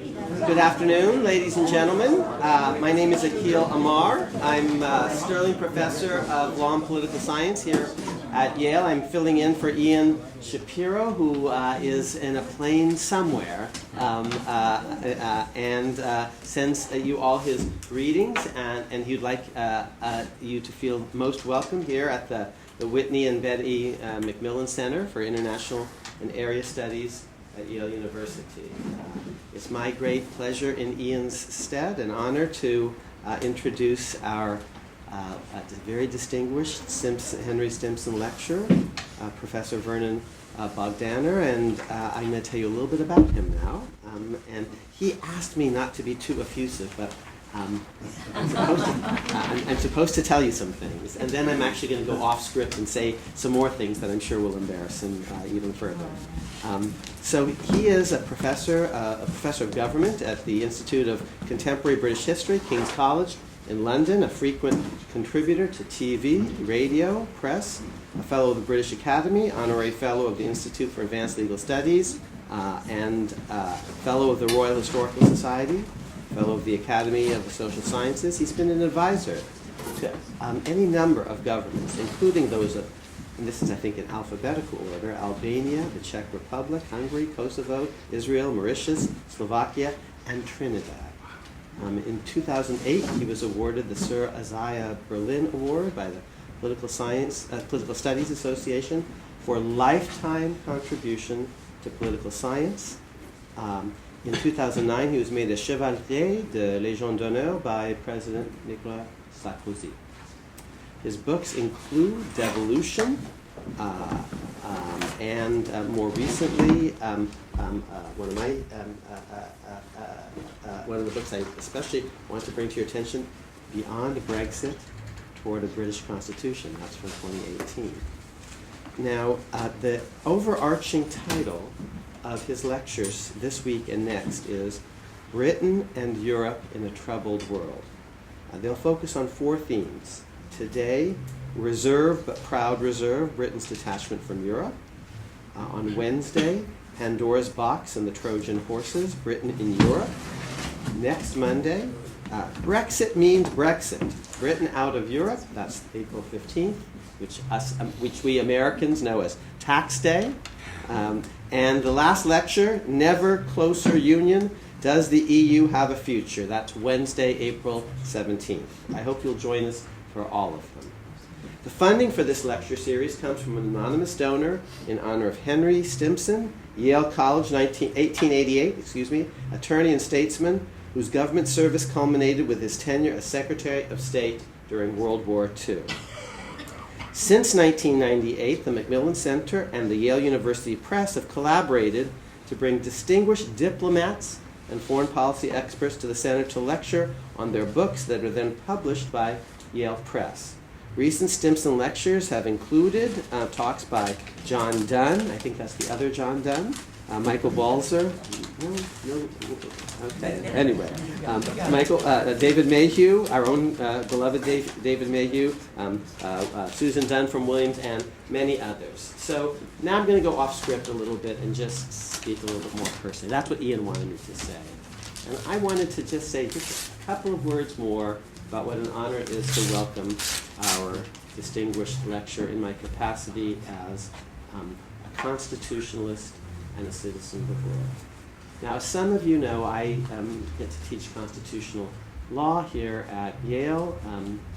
Good afternoon, ladies and gentlemen. My name is Akil Amar. I'm Sterling Professor of Law and Political Science here at Yale. I'm filling in for Ian Shapiro, who is in a plane somewhere, and sends you all his greetings, and he'd like you to feel most welcome here at the Whitney and Betty Macmillan Center for International and Area Studies at Yale University. It's my great pleasure in Ian's stead and honor to introduce our very distinguished Henry Stimson Lecturer, Professor Vernon Bogdanor, and I'm going to tell you a little bit about him now. And he asked me not to be too effusive, but I'm supposed to tell you some things, and then I'm actually going to go off script and say some more things that I'm sure will embarrass him even further. So he is a professor of government at the Institute of Contemporary British History, King's College in London, a frequent contributor to TV, radio, press, a fellow of the British Academy, honorary fellow of the Institute for Advanced Legal Studies, and fellow of the Royal Historical Society, fellow of the Academy of the Social Sciences. He's been an advisor to any number of governments, including those of, and this is, I think, in alphabetical order, Albania, the Czech Republic, Hungary, Kosovo, Israel, Mauritius, Slovakia, and Trinidad. In 2008, he was awarded the Sir Isaiah Berlin Award by the Political Studies Association for lifetime contribution to political science. In 2009, he was made a Chevalier de Légion d'honneur by President Nicolas Sarkozy. His books include Devolution, and more recently, one of the books I especially want to bring to your attention, Beyond Brexit Toward a British Constitution. That's from 2018. Now, the overarching title of his lectures this week and next is Britain and Europe in a Troubled World. They'll focus on four themes. Today, Reserve but Proud Reserve, Britain's detachment from Europe. On Wednesday, Pandora's Box and the Trojan Horses, Britain in Europe. Next Monday, Brexit means Brexit, Britain out of Europe. That's April 15th, which we Americans know as Tax Day. And the last lecture, Never Closer Union, Does the EU Have a Future? That's Wednesday, April 17th. I hope you'll join us for all of them. The funding for this lecture series comes from an anonymous donor in honor of Henry Stimson, Yale College, 1888, attorney and statesman whose government service culminated with his tenure as Secretary of State during World War II. Since 1998, the Macmillan Center and the Yale University Press have collaborated to bring distinguished diplomats and foreign policy experts to the center to lecture on their books that are then published by Yale Press. Recent Stimson lectures have included talks by John Dunn, I think that's the other John Dunn, Michael Balzer, okay, anyway, David Mayhew, our own beloved David Mayhew, Susan Dunn from Williams, and many others. So now I'm going to go off script a little bit and just speak a little bit more personally. That's what Ian wanted me to say. And I wanted to just say just a couple of words more about what an honor it is to welcome our distinguished lecturer in my capacity as a constitutionalist and a citizen of the world. Now, as some of you know, I get to teach constitutional law here at Yale.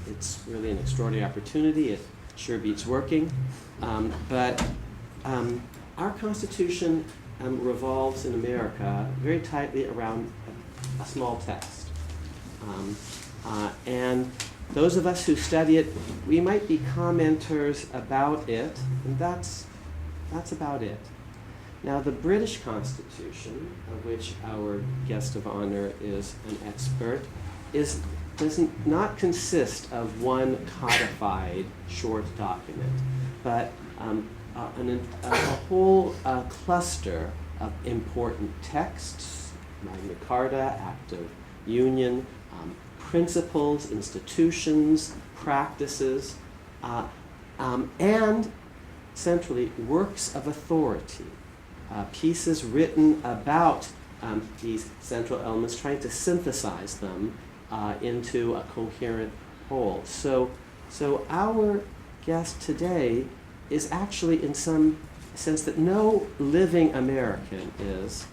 It's really an extraordinary opportunity. It sure beats working. But our Constitution revolves in America very tightly around a small text. And those of us who study it, we might be commenters about it, and that's about it. Now, the British Constitution, of which our guest of honor is an expert, does not consist of one codified short document, but a whole cluster of important texts, Magna Carta, Act of Union, principles, institutions, practices, and centrally, works of authority, pieces written about these central elements, trying to synthesize them into a coherent whole. So our guest today is actually, in some sense, that no living American is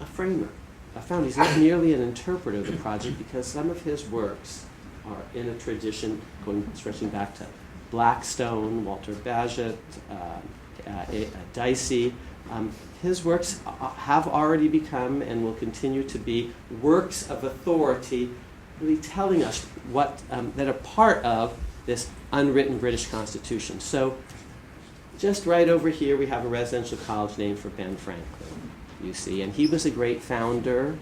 a framer, a founder. He's not merely an interpreter of the project, because some of his works are in a tradition stretching back to Blackstone, Walter Bagehot, Dicey. His works have already become and will continue to be works of authority, really telling us what that are part of this unwritten British Constitution. So just right over here we have a residential college named for Ben Franklin, you see, and he was a great founder,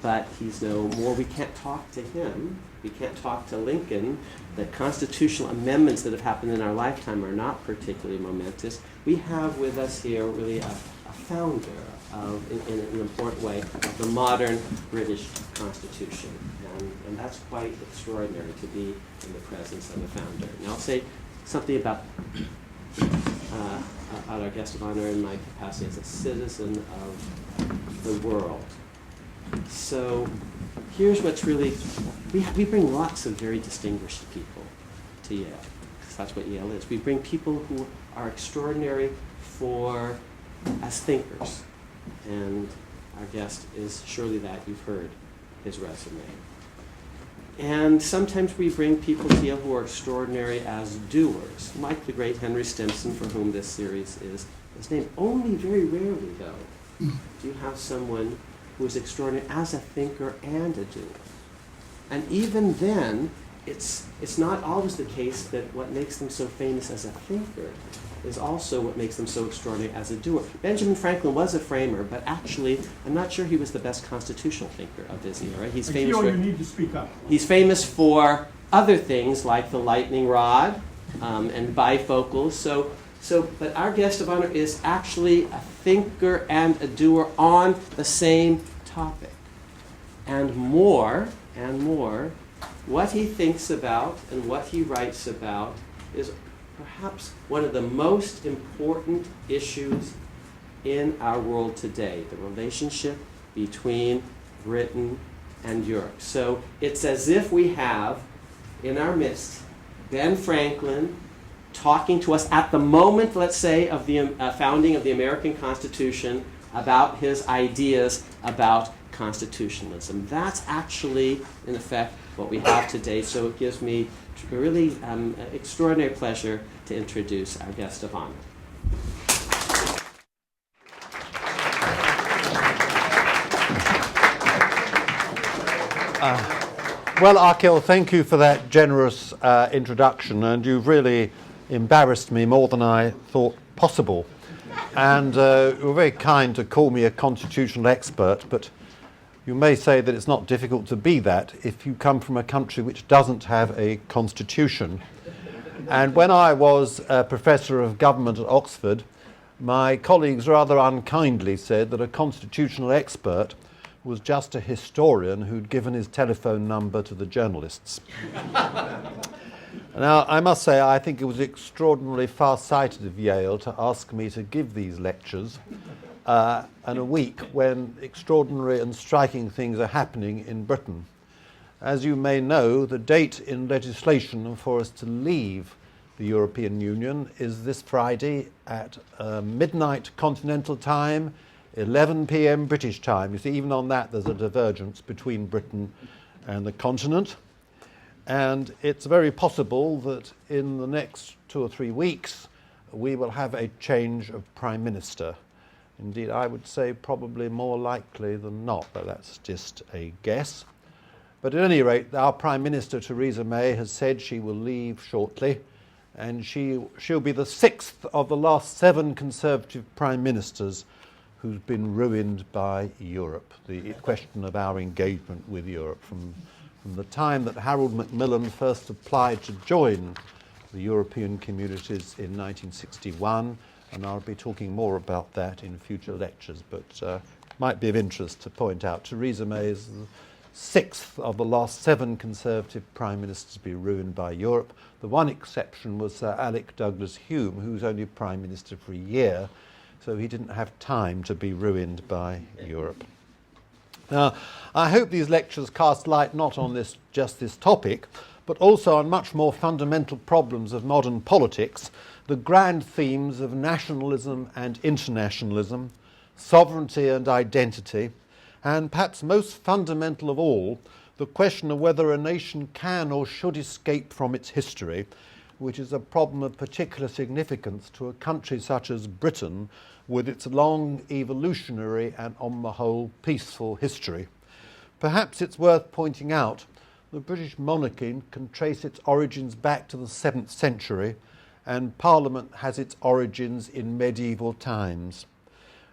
but he's no more. We can't talk to him. We can't talk to Lincoln. The constitutional amendments that have happened in our lifetime are not particularly momentous. We have with us here really a founder of, in an important way, of the modern British Constitution. And that's quite extraordinary to be in the presence of a founder. Now I'll say something about our guest of honor in my capacity as a citizen of the world. So here's what's really, we bring lots of very distinguished people to Yale, because that's what Yale is. We bring people who are extraordinary as thinkers, and our guest is surely that. You've heard his resume. And sometimes we bring people to Yale who are extraordinary as doers, like the great Henry Stimson, for whom this series is named. Only very rarely, though, do you have someone who is extraordinary as a thinker and a doer. And even then, it's not always the case that what makes them so famous as a thinker is also what makes them so extraordinary as a doer. Benjamin Franklin was a framer, but actually, I'm not sure he was the best constitutional thinker of his era. He's famous for, you need to speak up. He's famous for other things like the lightning rod and bifocals. But our guest of honor is actually a thinker and a doer on the same topic. And more, what he thinks about and what he writes about is perhaps one of the most important issues in our world today, the relationship between Britain and Europe. So it's as if we have in our midst Ben Franklin talking to us at the moment, let's say, of the founding of the American Constitution about his ideas about constitutionalism. That's actually, in effect, what we have today. So it gives me a really extraordinary pleasure to introduce our guest of honor. Well, Acheson, thank you for that generous introduction, and you've really embarrassed me more than I thought possible. And you were very kind to call me a constitutional expert, but you may say that it's not difficult to be that if you come from a country which doesn't have a constitution. And when I was a professor of government at Oxford, my colleagues rather unkindly said that a constitutional expert was just a historian who'd given his telephone number to the journalists. Now, I must say, I think it was extraordinarily far-sighted of Yale to ask me to give these lectures in a week when extraordinary and striking things are happening in Britain. As you may know, the date in legislation for us to leave the European Union is this Friday at midnight continental time, 11 p.m. British time. You see, even on that there's a divergence between Britain and the continent. And it's very possible that in the next 2 or 3 weeks we will have a change of Prime Minister. Indeed, I would say probably more likely than not, but that's just a guess. But at any rate, our Prime Minister, Theresa May, has said she will leave shortly, and she'll be the 6th of the last 7 Conservative Prime Ministers who's been ruined by Europe, the question of our engagement with Europe. From the time that Harold Macmillan first applied to join the European communities in 1961, and I'll be talking more about that in future lectures, but it might be of interest to point out Theresa May is the 6th of the last 7 Conservative Prime Ministers to be ruined by Europe. The one exception was Sir Alec Douglas Hume, who was only Prime Minister for a year, so he didn't have time to be ruined by Europe. Now, I hope these lectures cast light not on just this topic, but also on much more fundamental problems of modern politics, the grand themes of nationalism and internationalism, sovereignty and identity, and perhaps most fundamental of all, the question of whether a nation can or should escape from its history, which is a problem of particular significance to a country such as Britain, with its long evolutionary and, on the whole, peaceful history. Perhaps it's worth pointing out the British monarchy can trace its origins back to the 7th century, and Parliament has its origins in medieval times.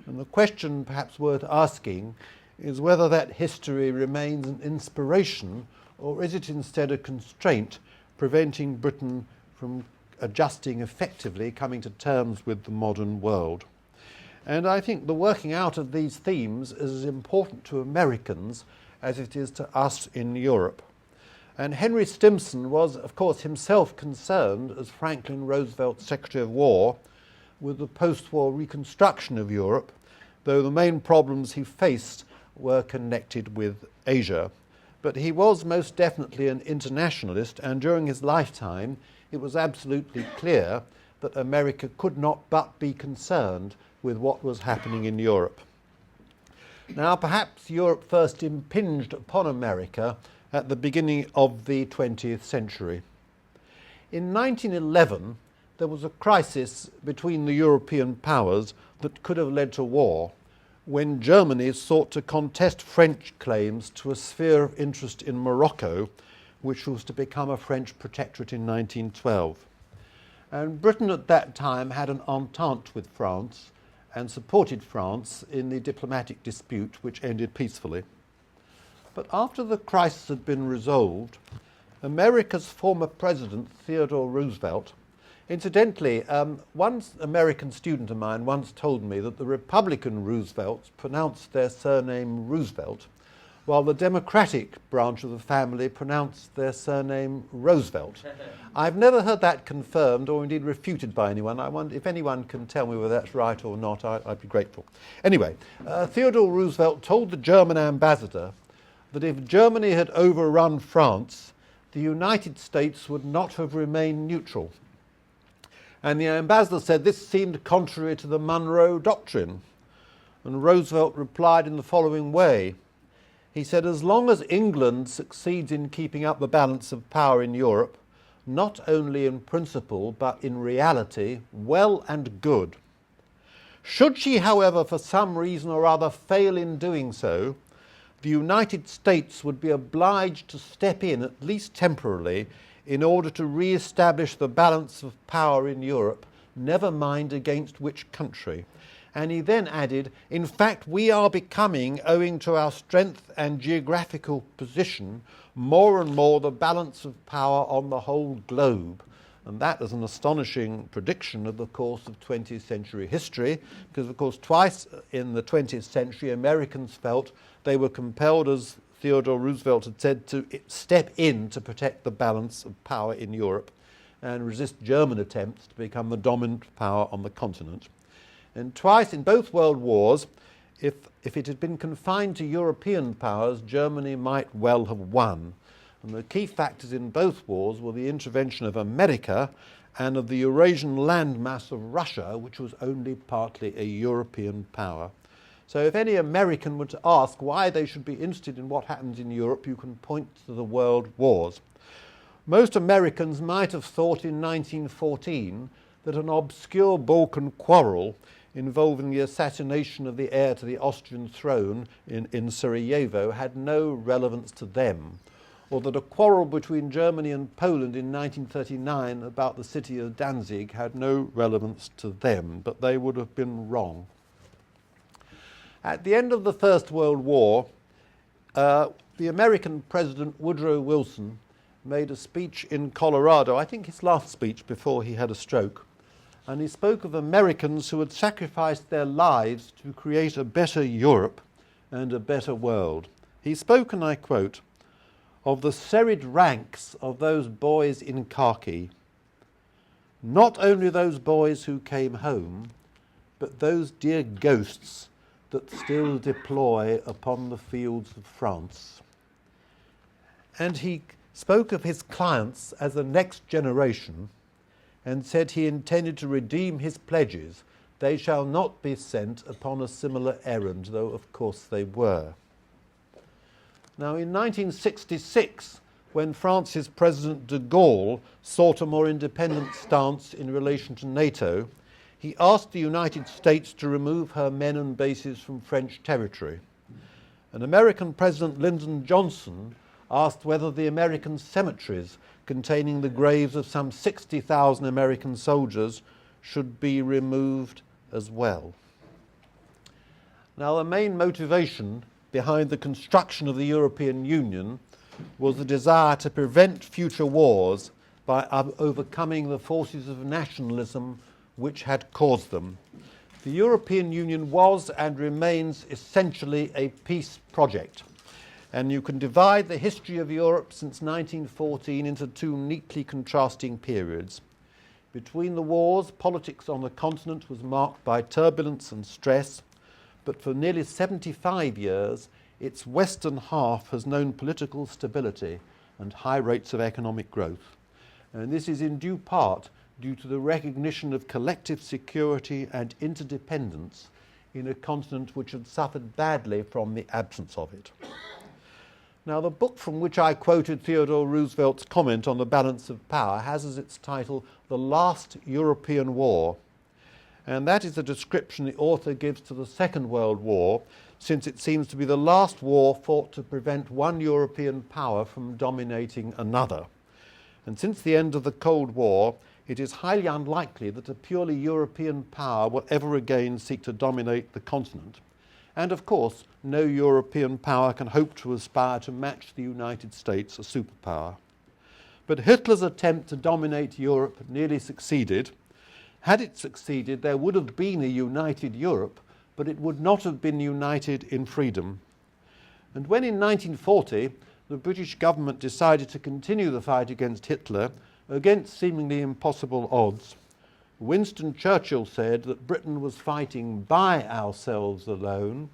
And the question perhaps worth asking is whether that history remains an inspiration, or is it instead a constraint preventing Britain from adjusting effectively, coming to terms with the modern world. And I think the working out of these themes is as important to Americans as it is to us in Europe. And Henry Stimson was, of course, himself concerned, as Franklin Roosevelt's Secretary of War, with the post-war reconstruction of Europe, though the main problems he faced were connected with Asia. But he was most definitely an internationalist, and during his lifetime it was absolutely clear that America could not but be concerned with what was happening in Europe. Now, perhaps Europe first impinged upon America at the beginning of the 20th century. In 1911, there was a crisis between the European powers that could have led to war, when Germany sought to contest French claims to a sphere of interest in Morocco, which was to become a French protectorate in 1912. And Britain at that time had an entente with France and supported France in the diplomatic dispute, which ended peacefully. But after the crisis had been resolved, America's former president, Theodore Roosevelt, incidentally, one American student of mine once told me that the Republican Roosevelts pronounced their surname Roosevelt, while the Democratic branch of the family pronounced their surname Roosevelt. I've never heard that confirmed or indeed refuted by anyone. I wonder if anyone can tell me whether that's right or not. I'd be grateful. Anyway, Theodore Roosevelt told the German ambassador that if Germany had overrun France, the United States would not have remained neutral. And the ambassador said this seemed contrary to the Monroe Doctrine. And Roosevelt replied in the following way. He said, as long as England succeeds in keeping up the balance of power in Europe, not only in principle but in reality, well and good. Should she, however, for some reason or other fail in doing so, the United States would be obliged to step in, at least temporarily, in order to re-establish the balance of power in Europe, never mind against which country. And he then added, in fact, we are becoming, owing to our strength and geographical position, more and more the balance of power on the whole globe. And that is an astonishing prediction of the course of 20th century history, because, of course, twice in the 20th century, Americans felt they were compelled, as Theodore Roosevelt had said, to step in to protect the balance of power in Europe and resist German attempts to become the dominant power on the continent. And twice in both world wars, if it had been confined to European powers, Germany might well have won. And the key factors in both wars were the intervention of America and of the Eurasian landmass of Russia, which was only partly a European power. So if any American were to ask why they should be interested in what happens in Europe, you can point to the world wars. Most Americans might have thought in 1914 that an obscure Balkan quarrel involving the assassination of the heir to the Austrian throne in Sarajevo had no relevance to them, or that a quarrel between Germany and Poland in 1939 about the city of Danzig had no relevance to them, but they would have been wrong. At the end of the First World War, the American President Woodrow Wilson made a speech in Colorado, I think his last speech before he had a stroke, and he spoke of Americans who had sacrificed their lives to create a better Europe and a better world. He spoke, and I quote, of the serried ranks of those boys in khaki, not only those boys who came home, but those dear ghosts that still deploy upon the fields of France. And he spoke of his clients as the next generation and said he intended to redeem his pledges. They shall not be sent upon a similar errand, though of course they were. Now in 1966, when France's President de Gaulle sought a more independent stance in relation to NATO, he asked the United States to remove her men and bases from French territory. And American President Lyndon Johnson asked whether the American cemeteries containing the graves of some 60,000 American soldiers should be removed as well. Now, the main motivation behind the construction of the European Union was the desire to prevent future wars by overcoming the forces of nationalism which had caused them. The European Union was and remains essentially a peace project. And you can divide the history of Europe since 1914 into two neatly contrasting periods. Between the wars, politics on the continent was marked by turbulence and stress, but for nearly 75 years, its western half has known political stability and high rates of economic growth. And this is in due part due to the recognition of collective security and interdependence in a continent which had suffered badly from the absence of it. Now, the book from which I quoted Theodore Roosevelt's comment on the balance of power has as its title The Last European War. And that is a description the author gives to the Second World War, since it seems to be the last war fought to prevent one European power from dominating another. And since the end of the Cold War, it is highly unlikely that a purely European power will ever again seek to dominate the continent. And of course, no European power can hope to aspire to match the United States, a superpower. But Hitler's attempt to dominate Europe nearly succeeded. Had it succeeded, there would have been a united Europe, but it would not have been united in freedom. And when in 1940 the British government decided to continue the fight against Hitler, against seemingly impossible odds, Winston Churchill said that Britain was fighting by ourselves alone,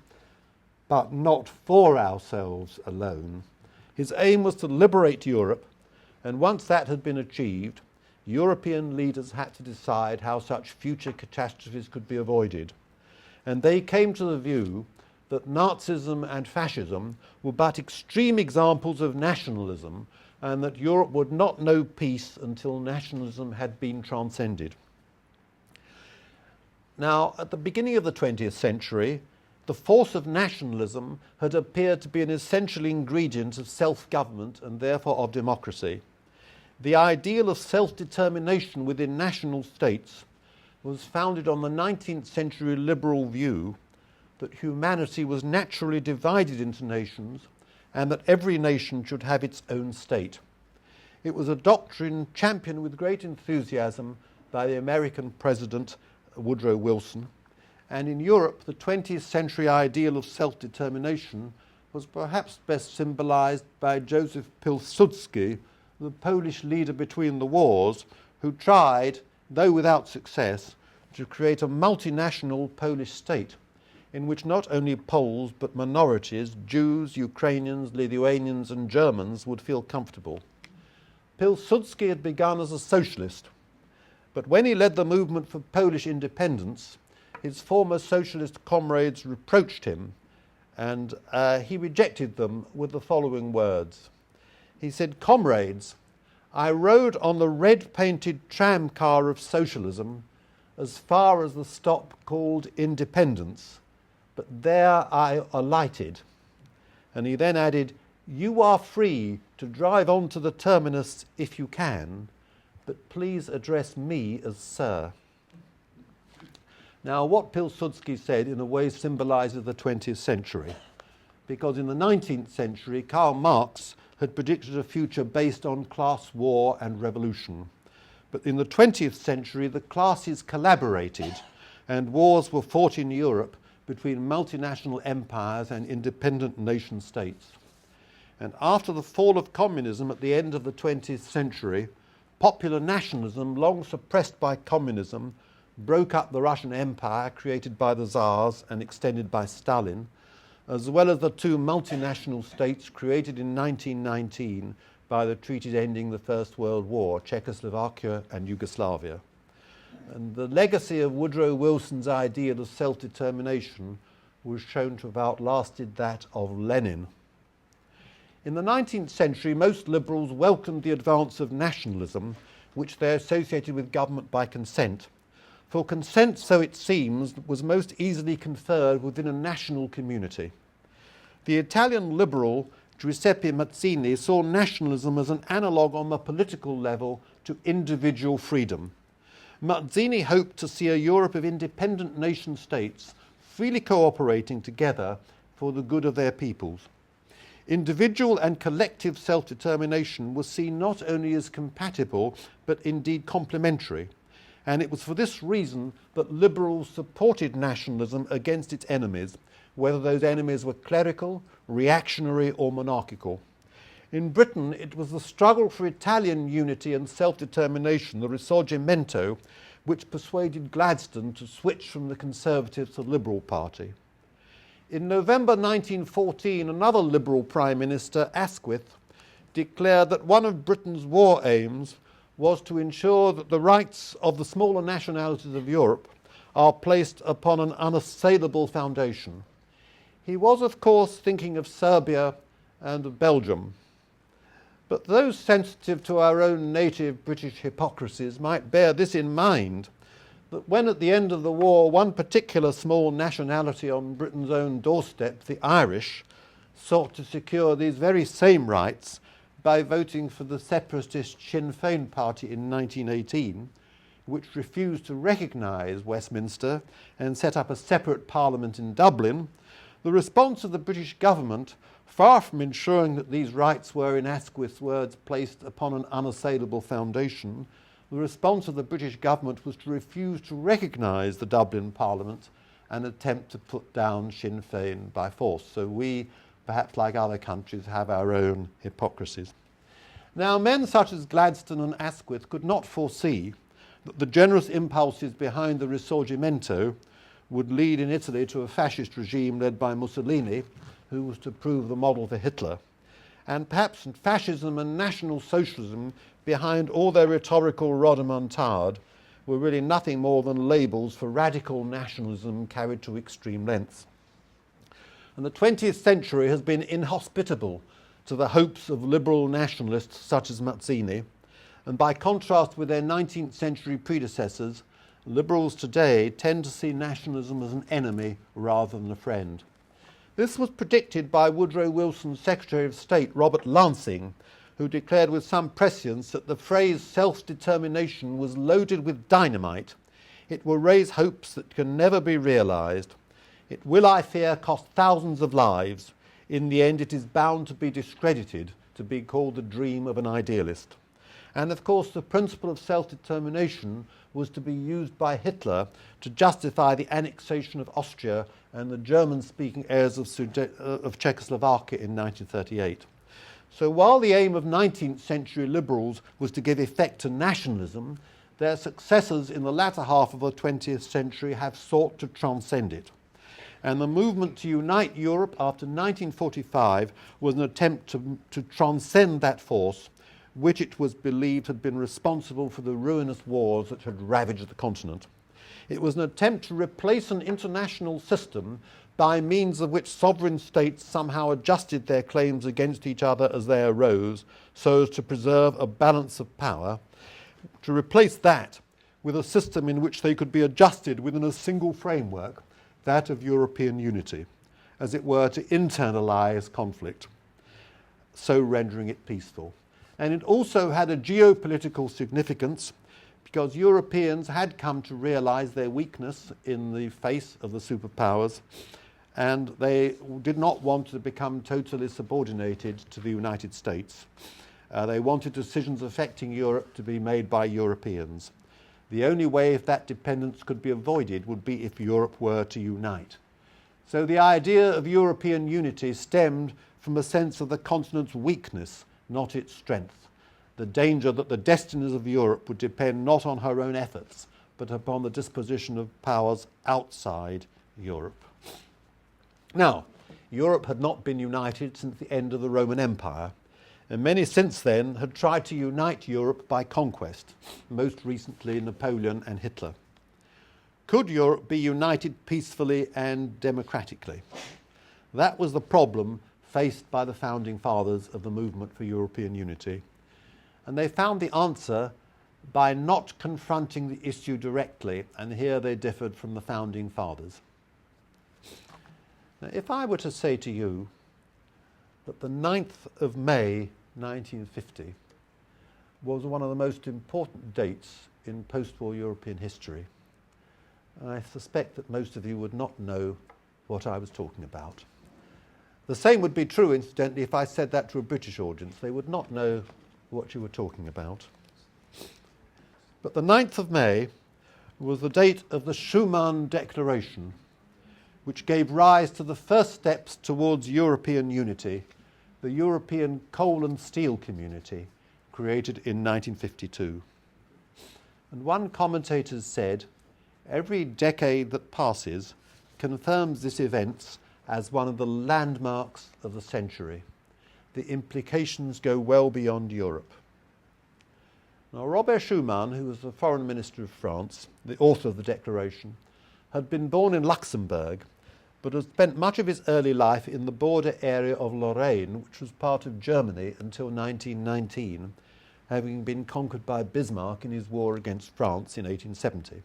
but not for ourselves alone. His aim was to liberate Europe, and once that had been achieved, European leaders had to decide how such future catastrophes could be avoided. And they came to the view that Nazism and fascism were but extreme examples of nationalism, and that Europe would not know peace until nationalism had been transcended. Now, at the beginning of the 20th century, the force of nationalism had appeared to be an essential ingredient of self-government and therefore of democracy. The ideal of self-determination within national states was founded on the 19th century liberal view that humanity was naturally divided into nations and that every nation should have its own state. It was a doctrine championed with great enthusiasm by the American President Woodrow Wilson, and in Europe the 20th century ideal of self-determination was perhaps best symbolized by Joseph Pilsudski, the Polish leader between the wars, who tried, though without success, to create a multinational Polish state in which not only Poles but minorities, Jews, Ukrainians, Lithuanians and Germans would feel comfortable. Pilsudski had begun as a socialist, but when he led the movement for Polish independence, his former socialist comrades reproached him, and he rejected them with the following words. He said, "Comrades, I rode on the red-painted tram car of socialism as far as the stop called Independence, but there I alighted." And he then added, "You are free to drive on to the terminus if you can, but please address me as sir." Now, what Pilsudski said in a way symbolizes the 20th century, because in the 19th century, Karl Marx had predicted a future based on class war and revolution. But in the 20th century, the classes collaborated and wars were fought in Europe between multinational empires and independent nation states. And after the fall of communism at the end of the 20th century, popular nationalism, long suppressed by communism, broke up the Russian Empire created by the Tsars and extended by Stalin, as well as the two multinational states created in 1919 by the treaties ending the First World War, Czechoslovakia and Yugoslavia. And the legacy of Woodrow Wilson's ideal of self-determination was shown to have outlasted that of Lenin. In the 19th century, most liberals welcomed the advance of nationalism, which they associated with government by consent. For consent, so it seems, was most easily conferred within a national community. The Italian liberal Giuseppe Mazzini saw nationalism as an analogue on the political level to individual freedom. Mazzini hoped to see a Europe of independent nation-states freely cooperating together for the good of their peoples. Individual and collective self-determination was seen not only as compatible, but indeed complementary. And it was for this reason that liberals supported nationalism against its enemies, whether those enemies were clerical, reactionary, or monarchical. In Britain, it was the struggle for Italian unity and self-determination, the Risorgimento, which persuaded Gladstone to switch from the Conservative to the Liberal Party. In November 1914, another Liberal Prime Minister, Asquith, declared that one of Britain's war aims was to ensure that the rights of the smaller nationalities of Europe are placed upon an unassailable foundation. He was, of course, thinking of Serbia and of Belgium. But those sensitive to our own native British hypocrisies might bear this in mind, that when at the end of the war one particular small nationality on Britain's own doorstep, the Irish, sought to secure these very same rights by voting for the separatist Sinn Féin party in 1918, which refused to recognise Westminster and set up a separate parliament in Dublin, the response of the British government, far from ensuring that these rights were, in Asquith's words, placed upon an unassailable foundation, the response of the British government was to refuse to recognise the Dublin Parliament and attempt to put down Sinn Féin by force. So we, perhaps like other countries, have our own hypocrisies. Now, men such as Gladstone and Asquith could not foresee that the generous impulses behind the Risorgimento would lead in Italy to a fascist regime led by Mussolini, who was to prove the model for Hitler. And perhaps fascism and National Socialism, behind all their rhetorical rodomontade, were really nothing more than labels for radical nationalism carried to extreme lengths. And the 20th century has been inhospitable to the hopes of liberal nationalists such as Mazzini, and by contrast with their 19th century predecessors, liberals today tend to see nationalism as an enemy rather than a friend. This was predicted by Woodrow Wilson's Secretary of State, Robert Lansing, who declared with some prescience that the phrase self-determination was loaded with dynamite. It will raise hopes that can never be realised. It will, I fear, cost thousands of lives. In the end, it is bound to be discredited, to be called the dream of an idealist. And of course, the principle of self-determination was to be used by Hitler to justify the annexation of Austria and the German-speaking heirs of Czechoslovakia in 1938. So while the aim of 19th century liberals was to give effect to nationalism, their successors in the latter half of the 20th century have sought to transcend it. And the movement to unite Europe after 1945 was an attempt to transcend that force, which it was believed had been responsible for the ruinous wars that had ravaged the continent. It was an attempt to replace an international system by means of which sovereign states somehow adjusted their claims against each other as they arose, so as to preserve a balance of power, to replace that with a system in which they could be adjusted within a single framework, that of European unity, as it were, to internalise conflict, so rendering it peaceful. And it also had a geopolitical significance, because Europeans had come to realise their weakness in the face of the superpowers, and they did not want to become totally subordinated to the United States. They wanted decisions affecting Europe to be made by Europeans. The only way if that dependence could be avoided would be if Europe were to unite. So the idea of European unity stemmed from a sense of the continent's weakness, not its strength. The danger that the destinies of Europe would depend not on her own efforts, but upon the disposition of powers outside Europe. Now, Europe had not been united since the end of the Roman Empire, and many since then had tried to unite Europe by conquest, most recently Napoleon and Hitler. Could Europe be united peacefully and democratically? That was the problem faced by the founding fathers of the movement for European unity. And they found the answer by not confronting the issue directly, and here they differed from the founding fathers. Now, if I were to say to you that the 9th of May 1950 was one of the most important dates in post-war European history, I suspect that most of you would not know what I was talking about. The same would be true, incidentally, if I said that to a British audience. They would not know what you were talking about. But the 9th of May was the date of the Schumann Declaration, which gave rise to the first steps towards European unity, the European Coal and Steel Community, created in 1952. And one commentator said, every decade that passes confirms this event as one of the landmarks of the century. The implications go well beyond Europe. Now, Robert Schumann, who was the foreign minister of France, the author of the Declaration, had been born in Luxembourg, but had spent much of his early life in the border area of Lorraine, which was part of Germany until 1919, having been conquered by Bismarck in his war against France in 1870.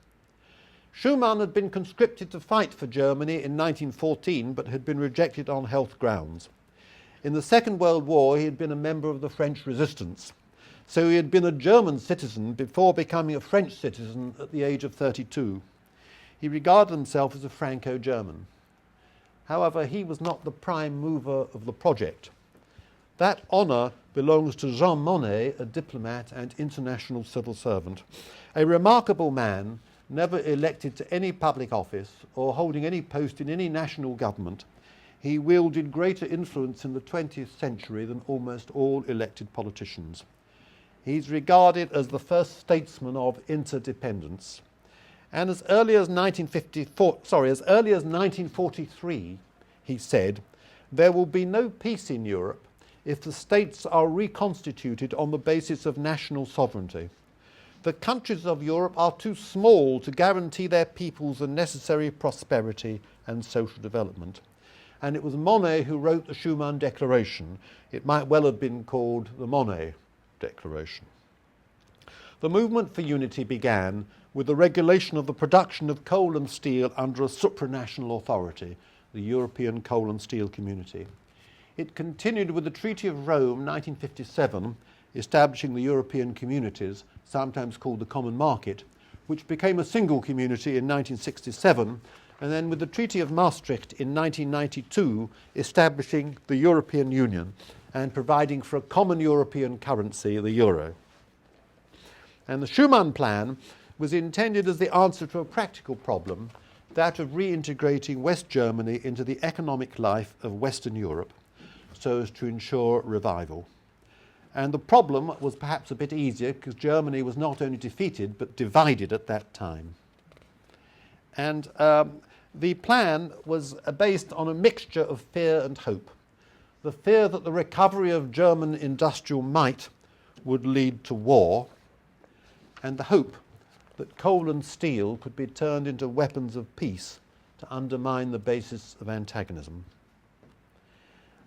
Schumann had been conscripted to fight for Germany in 1914, but had been rejected on health grounds. In the Second World War, he had been a member of the French resistance, so he had been a German citizen before becoming a French citizen at the age of 32. He regarded himself as a Franco-German. However, he was not the prime mover of the project. That honour belongs to Jean Monnet, a diplomat and international civil servant, a remarkable man, never elected to any public office or holding any post in any national government. He wielded greater influence in the 20th century than almost all elected politicians. He's regarded as the first statesman of interdependence. And as early as 1943, he said, there will be no peace in Europe if the states are reconstituted on the basis of national sovereignty. The countries of Europe are too small to guarantee their peoples the necessary prosperity and social development. And it was Monnet who wrote the Schumann Declaration. It might well have been called the Monnet Declaration. The movement for unity began with the regulation of the production of coal and steel under a supranational authority, the European Coal and Steel Community. It continued with the Treaty of Rome, 1957, establishing the European communities, sometimes called the Common Market, which became a single community in 1967, and then with the Treaty of Maastricht in 1992, establishing the European Union and providing for a common European currency, the euro. And the Schumann Plan was intended as the answer to a practical problem, that of reintegrating West Germany into the economic life of Western Europe, so as to ensure revival. And the problem was perhaps a bit easier because Germany was not only defeated but divided at that time. And the plan was based on a mixture of fear and hope. The fear that the recovery of German industrial might would lead to war, and the hope that coal and steel could be turned into weapons of peace to undermine the basis of antagonism.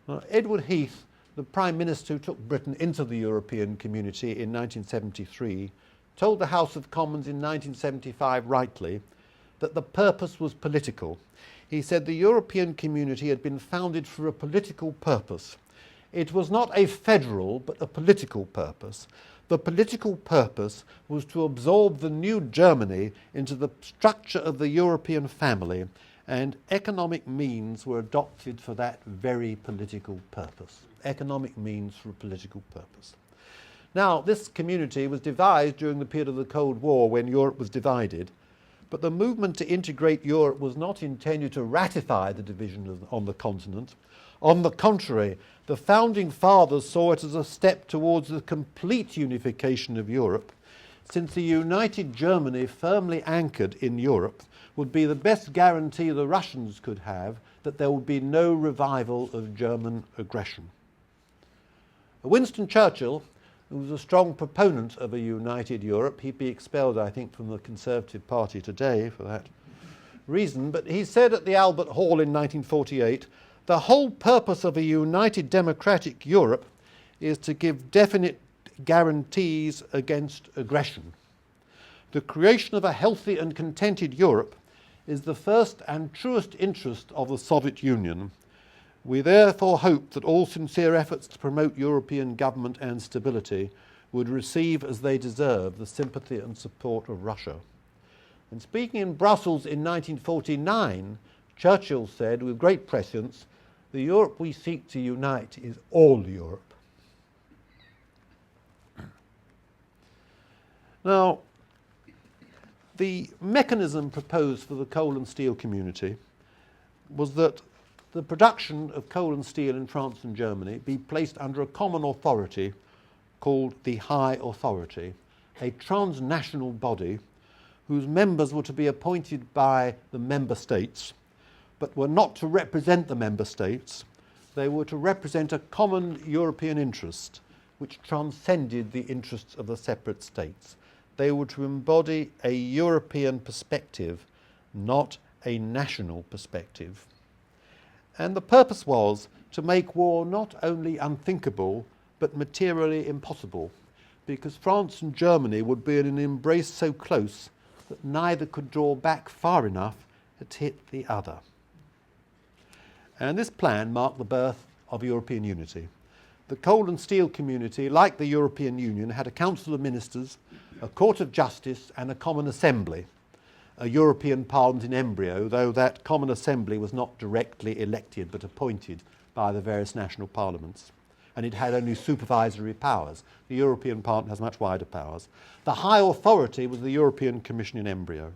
Now, Edward Heath, the Prime Minister who took Britain into the European community in 1973, told the House of Commons in 1975 rightly that the purpose was political. He said the European community had been founded for a political purpose. It was not a federal but a political purpose. The political purpose was to absorb the new Germany into the structure of the European family, and economic means were adopted for that very political purpose. Economic means for a political purpose. Now, this community was devised during the period of the Cold War when Europe was divided, but the movement to integrate Europe was not intended to ratify the division on the continent. On the contrary, the founding fathers saw it as a step towards the complete unification of Europe, since a united Germany firmly anchored in Europe would be the best guarantee the Russians could have that there would be no revival of German aggression. Winston Churchill, who was a strong proponent of a united Europe, he'd be expelled, I think, from the Conservative Party today for that reason, but he said at the Albert Hall in 1948, "The whole purpose of a united democratic Europe is to give definite guarantees against aggression. The creation of a healthy and contented Europe is the first and truest interest of the Soviet Union. We therefore hope that all sincere efforts to promote European government and stability would receive as they deserve the sympathy and support of Russia." And speaking in Brussels in 1949, Churchill said with great prescience, "The Europe we seek to unite is all Europe." Now, the mechanism proposed for the coal and steel community was that the production of coal and steel in France and Germany be placed under a common authority called the High Authority, a transnational body whose members were to be appointed by the member states, but were not to represent the member states. They were to represent a common European interest which transcended the interests of the separate states. They were to embody a European perspective, not a national perspective. And the purpose was to make war not only unthinkable, but materially impossible, because France and Germany would be in an embrace so close that neither could draw back far enough to hit the other. And this plan marked the birth of European unity. The coal and steel community, like the European Union, had a Council of Ministers, a Court of Justice and a Common Assembly, a European Parliament in embryo, though that Common Assembly was not directly elected but appointed by the various national parliaments. And it had only supervisory powers. The European Parliament has much wider powers. The High Authority was the European Commission in embryo.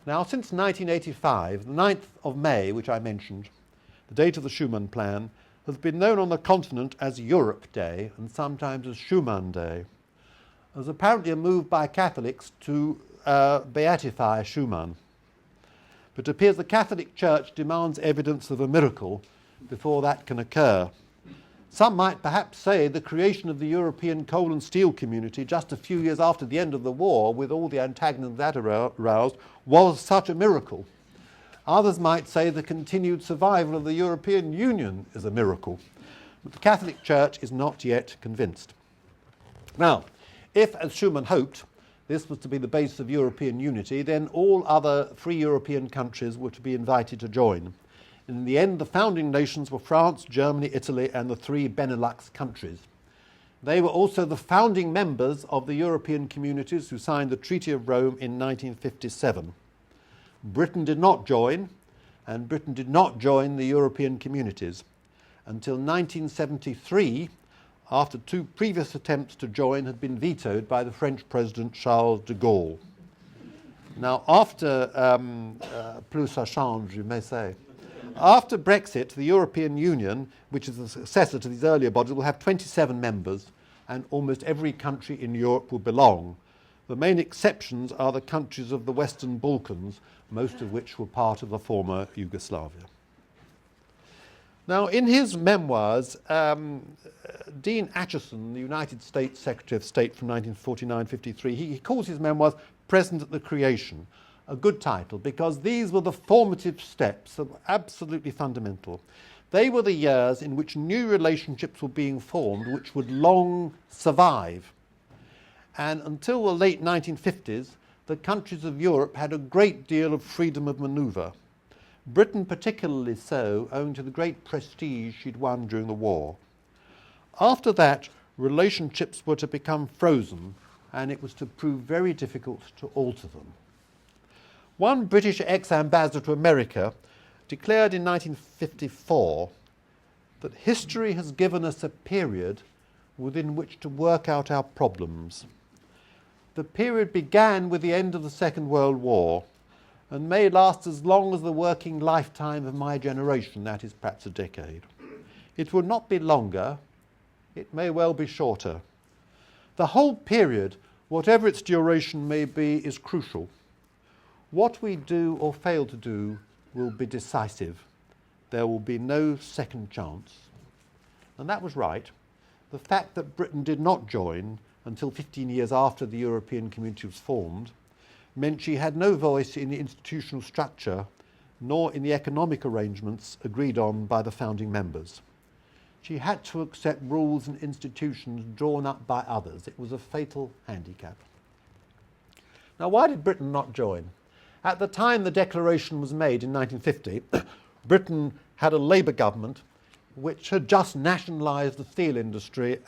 Now, since 1985, the 9th of May, which I mentioned, the date of the Schumann Plan, has been known on the continent as Europe Day and sometimes as Schumann Day. There's apparently a move by Catholics to beatify Schumann. But it appears the Catholic Church demands evidence of a miracle before that can occur. Some might perhaps say the creation of the European coal and steel community just a few years after the end of the war, with all the antagonism that aroused, was such a miracle. Others might say the continued survival of the European Union is a miracle. But the Catholic Church is not yet convinced. Now, if, as Schumann hoped, this was to be the base of European unity, then all other free European countries were to be invited to join. In the end, the founding nations were France, Germany, Italy, and the 3 Benelux countries. They were also the founding members of the European communities who signed the Treaty of Rome in 1957. Britain did not join, and Britain did not join the European communities until 1973, after 2 previous attempts to join had been vetoed by the French President Charles de Gaulle. Now, after plus ça change, you may say. After Brexit, the European Union, which is the successor to these earlier bodies, will have 27 members, and almost every country in Europe will belong. The main exceptions are the countries of the Western Balkans, most of which were part of the former Yugoslavia. Now, in his memoirs, Dean Acheson, the United States Secretary of State from 1949-53, he calls his memoirs Present at the Creation, a good title, because these were the formative steps that were absolutely fundamental. They were the years in which new relationships were being formed which would long survive. And until the late 1950s, the countries of Europe had a great deal of freedom of manoeuvre. Britain particularly so, owing to the great prestige she'd won during the war. After that, relationships were to become frozen, and it was to prove very difficult to alter them. One British ex-ambassador to America declared in 1954 that history has given us a period within which to work out our problems. The period began with the end of the Second World War and may last as long as the working lifetime of my generation, that is perhaps a decade. It will not be longer, it may well be shorter. The whole period whatever its duration may be, is crucial. What we do or fail to do will be decisive. There will be no second chance. And that was right. The fact that Britain did not join until 15 years after the European Community was formed meant she had no voice in the institutional structure nor in the economic arrangements agreed on by the founding members. She had to accept rules and institutions drawn up by others. It was a fatal handicap. Now, why did Britain not join? At the time the declaration was made in 1950, Britain had a Labour government which had just nationalised the steel industry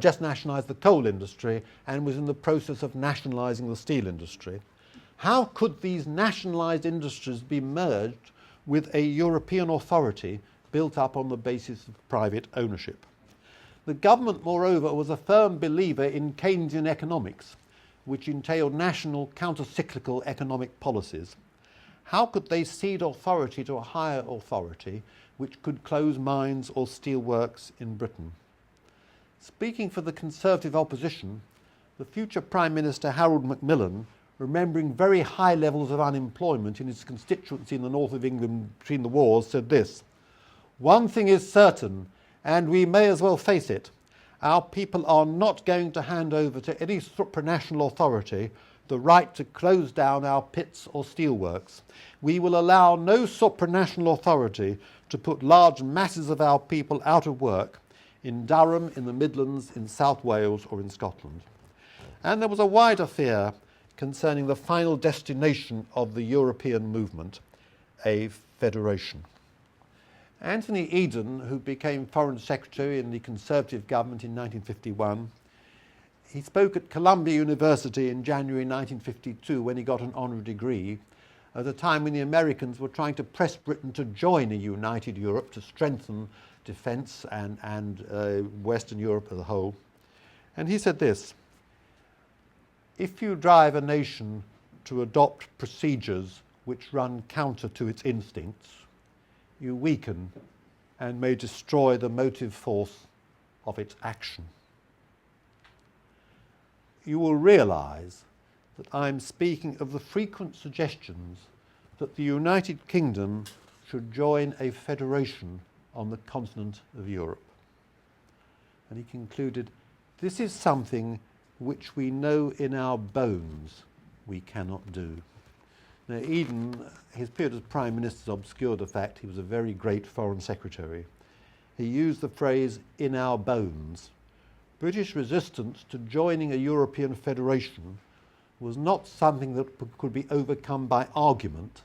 just nationalised the coal industry and was in the process of nationalising the steel industry. How could these nationalised industries be merged with a European authority built up on the basis of private ownership? The government, moreover, was a firm believer in Keynesian economics, which entailed national counter-cyclical economic policies. How could they cede authority to a higher authority which could close mines or steel works in Britain? Speaking for the Conservative opposition, the future Prime Minister Harold Macmillan, remembering very high levels of unemployment in his constituency in the north of England between the wars, said this: "One thing is certain, and we may as well face it. Our people are not going to hand over to any supranational authority the right to close down our pits or steelworks. We will allow no supranational authority to put large masses of our people out of work in Durham, in the Midlands, in South Wales or in Scotland." And there was a wider fear concerning the final destination of the European movement, a federation. Anthony Eden, who became Foreign Secretary in the Conservative government in 1951, he spoke at Columbia University in January 1952 when he got an honorary degree, at a time when the Americans were trying to press Britain to join a united Europe to strengthen defence and Western Europe as a whole. And he said this: "If you drive a nation to adopt procedures which run counter to its instincts, you weaken and may destroy the motive force of its action." You will realise that I'm speaking of the frequent suggestions that the United Kingdom should join a federation on the continent of Europe. And he concluded, "This is something which we know in our bones we cannot do." Now, Eden, his period as Prime Minister obscured the fact he was a very great Foreign Secretary. He used the phrase, "in our bones." British resistance to joining a European federation was not something that could be overcome by argument,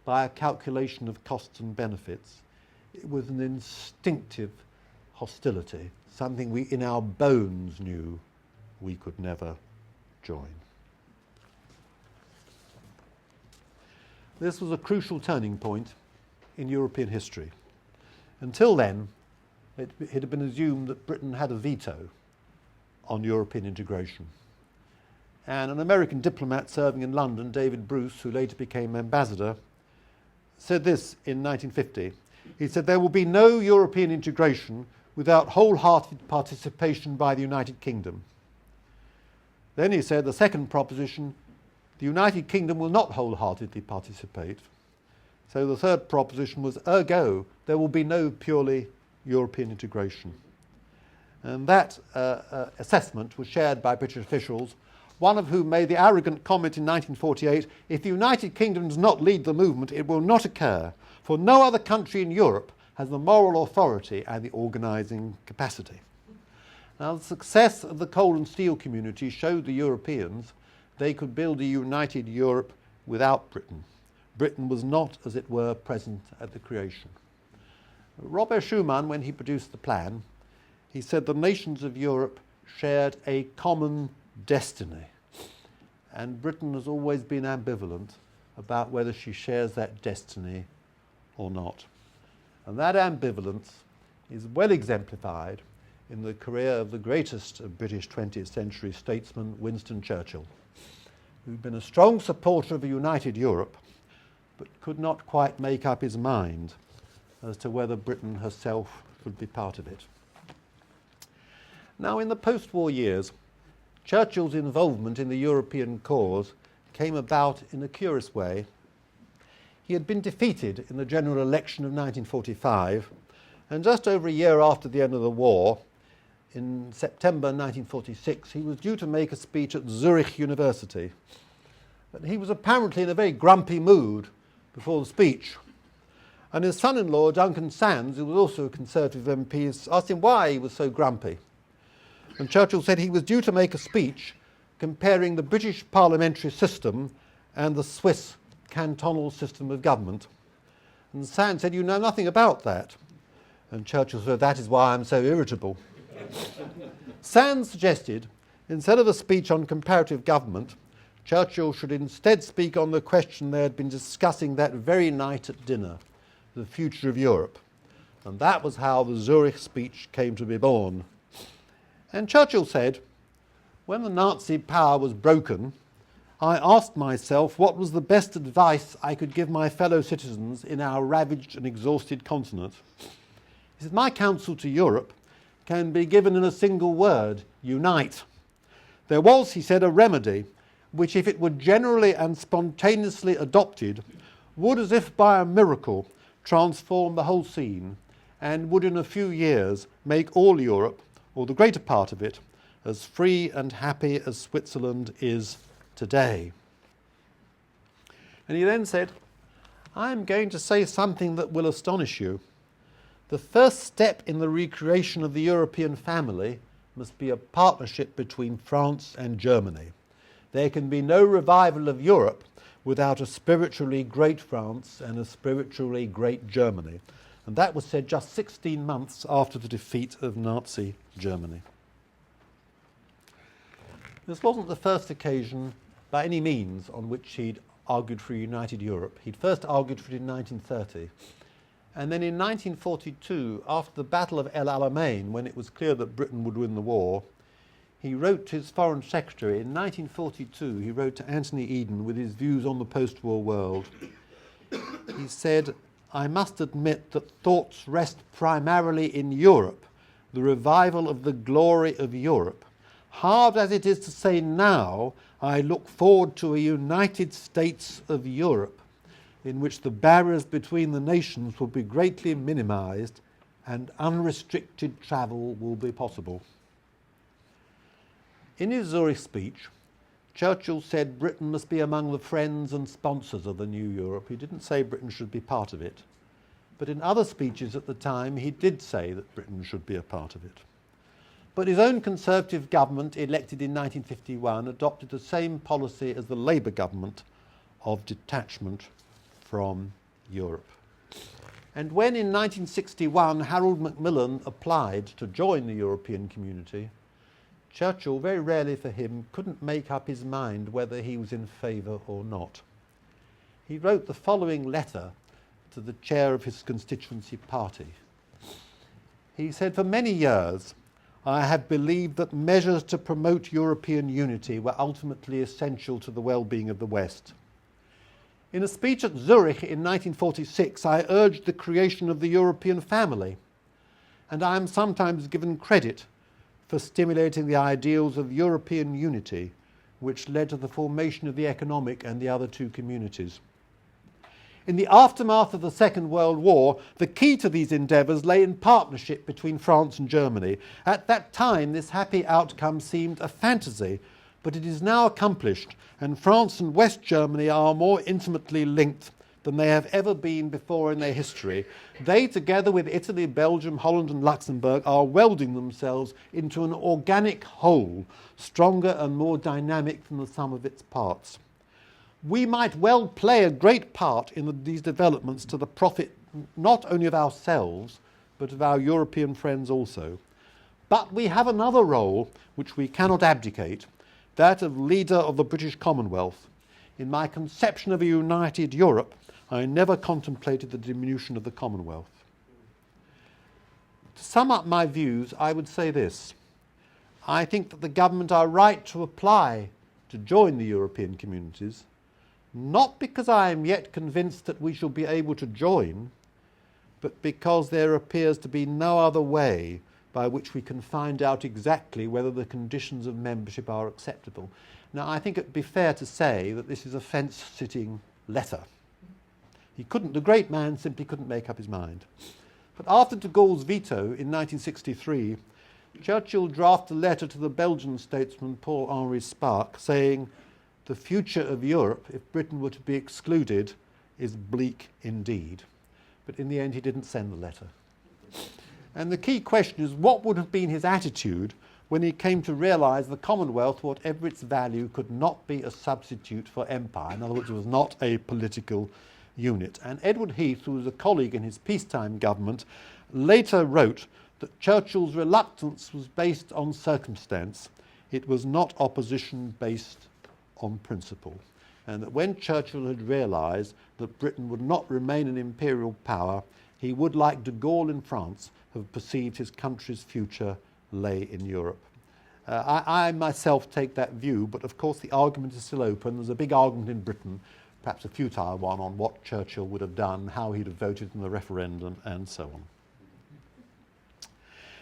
by a calculation of costs and benefits. It was an instinctive hostility, something we in our bones knew we could never join. This was a crucial turning point in European history. Until then, it had been assumed that Britain had a veto on European integration. And an American diplomat serving in London, David Bruce, who later became ambassador, said this in 1950. He said, "There will be no European integration without wholehearted participation by the United Kingdom." Then he said, the second proposition, the United Kingdom will not wholeheartedly participate. So the third proposition was, ergo, there will be no purely European integration. And that assessment was shared by British officials, one of whom made the arrogant comment in 1948, "If the United Kingdom does not lead the movement, it will not occur, for no other country in Europe has the moral authority and the organising capacity." Now, the success of the coal and steel community showed the Europeans they could build a united Europe without Britain. Britain was not, as it were, present at the creation. Robert Schumann, when he produced the plan, he said the nations of Europe shared a common destiny. And Britain has always been ambivalent about whether she shares that destiny or not. And that ambivalence is well exemplified in the career of the greatest of British 20th century statesman, Winston Churchill, who'd been a strong supporter of a united Europe, but could not quite make up his mind as to whether Britain herself should be part of it. Now, in the post-war years, Churchill's involvement in the European cause came about in a curious way. He had been defeated in the general election of 1945, and just over a year after the end of the war, in September 1946, he was due to make a speech at Zurich University. But he was apparently in a very grumpy mood before the speech. And his son-in-law, Duncan Sandys, who was also a Conservative MP, asked him why he was so grumpy. And Churchill said he was due to make a speech comparing the British parliamentary system and the Swiss cantonal system of government. And Sandys said, "You know nothing about that." And Churchill said, "That is why I'm so irritable." Sandys suggested, instead of a speech on comparative government, Churchill should instead speak on the question they had been discussing that very night at dinner, the future of Europe. And that was how the Zurich speech came to be born. And Churchill said, "When the Nazi power was broken, I asked myself what was the best advice I could give my fellow citizens in our ravaged and exhausted continent. He said, my counsel to Europe can be given in a single word: unite. There was, he said, a remedy which, if it were generally and spontaneously adopted, would, as if by a miracle, transform the whole scene, and would in a few years make all Europe, or the greater part of it, as free and happy as Switzerland is today." And he then said, "I'm going to say something that will astonish you. The first step in the recreation of the European family must be a partnership between France and Germany. There can be no revival of Europe without a spiritually great France and a spiritually great Germany." And that was said just 16 months after the defeat of Nazi Germany. This wasn't the first occasion by any means on which he'd argued for a united Europe. He'd first argued for it in 1930. And then in 1942, after the Battle of El Alamein, when it was clear that Britain would win the war, he wrote to his Foreign Secretary. In 1942, he wrote to Anthony Eden with his views on the post-war world. He said, "I must admit that thoughts rest primarily in Europe, the revival of the glory of Europe. Hard as it is to say now, I look forward to a United States of Europe, in which the barriers between the nations will be greatly minimized and unrestricted travel will be possible." In his Zurich speech, Churchill said Britain must be among the friends and sponsors of the new Europe. He didn't say Britain should be part of it. But in other speeches at the time, he did say that Britain should be a part of it. But his own Conservative government, elected in 1951, adopted the same policy as the Labour government of detachment from Europe. And when in 1961 Harold Macmillan applied to join the European community, Churchill, very rarely for him, couldn't make up his mind whether he was in favour or not. He wrote the following letter to the chair of his constituency party. He said, "For many years I have believed that measures to promote European unity were ultimately essential to the well-being of the West. In a speech at Zurich in 1946, I urged the creation of the European family, and I am sometimes given credit for stimulating the ideals of European unity, which led to the formation of the economic and the other two communities. In the aftermath of the Second World War, the key to these endeavours lay in partnership between France and Germany. At that time, this happy outcome seemed a fantasy, but it is now accomplished, and France and West Germany are more intimately linked than they have ever been before in their history. They, together with Italy, Belgium, Holland and Luxembourg, are welding themselves into an organic whole, stronger and more dynamic than the sum of its parts. We might well play a great part in these developments to the profit not only of ourselves, but of our European friends also. But we have another role which we cannot abdicate, that of leader of the British Commonwealth. In my conception of a united Europe, I never contemplated the diminution of the Commonwealth." To sum up my views, I would say this. I think that the government are right to apply to join the European communities, not because I am yet convinced that we shall be able to join, but because there appears to be no other way by which we can find out exactly whether the conditions of membership are acceptable. Now, I think it'd be fair to say that this is a fence-sitting letter. The great man simply couldn't make up his mind. But after de Gaulle's veto in 1963, Churchill drafted a letter to the Belgian statesman Paul-Henri Spaak saying, "The future of Europe, if Britain were to be excluded, is bleak indeed." But in the end, he didn't send the letter. And the key question is, what would have been his attitude when he came to realise the Commonwealth, whatever its value, could not be a substitute for empire? In other words, it was not a political unit. And Edward Heath, who was a colleague in his peacetime government, later wrote that Churchill's reluctance was based on circumstance. It was not opposition based on principle. And that when Churchill had realised that Britain would not remain an imperial power, he would, like de Gaulle in France, have perceived his country's future lay in Europe. I myself take that view, but of course the argument is still open. There's a big argument in Britain, perhaps a futile one, on what Churchill would have done, how he'd have voted in the referendum, and so on.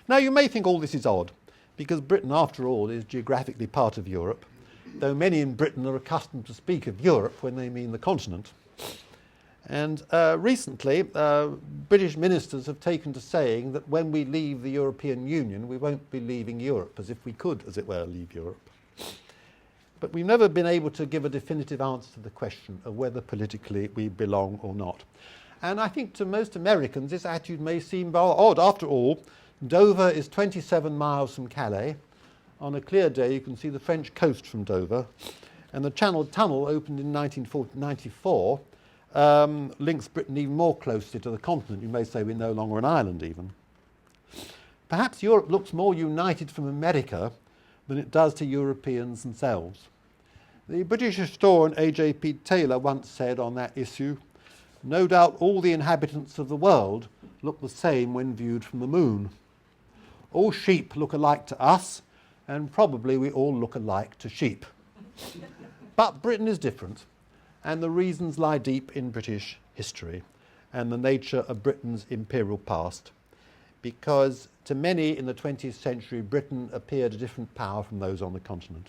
Now, you may think all this is odd, because Britain, after all, is geographically part of Europe, though many in Britain are accustomed to speak of Europe when they mean the continent. And recently, British ministers have taken to saying that when we leave the European Union, we won't be leaving Europe, as if we could, as it were, leave Europe. But we've never been able to give a definitive answer to the question of whether politically we belong or not. And I think to most Americans, this attitude may seem rather odd. After all, Dover is 27 miles from Calais. On a clear day, you can see the French coast from Dover. And the Channel Tunnel, opened in 1994, links Britain even more closely to the continent. You may say we're no longer an island even. Perhaps Europe looks more united from America than it does to Europeans themselves. The British historian A.J.P. Taylor once said on that issue, "No doubt all the inhabitants of the world look the same when viewed from the moon. All sheep look alike to us, and probably we all look alike to sheep." But Britain is different, and the reasons lie deep in British history and the nature of Britain's imperial past, because to many in the 20th century, Britain appeared a different power from those on the continent.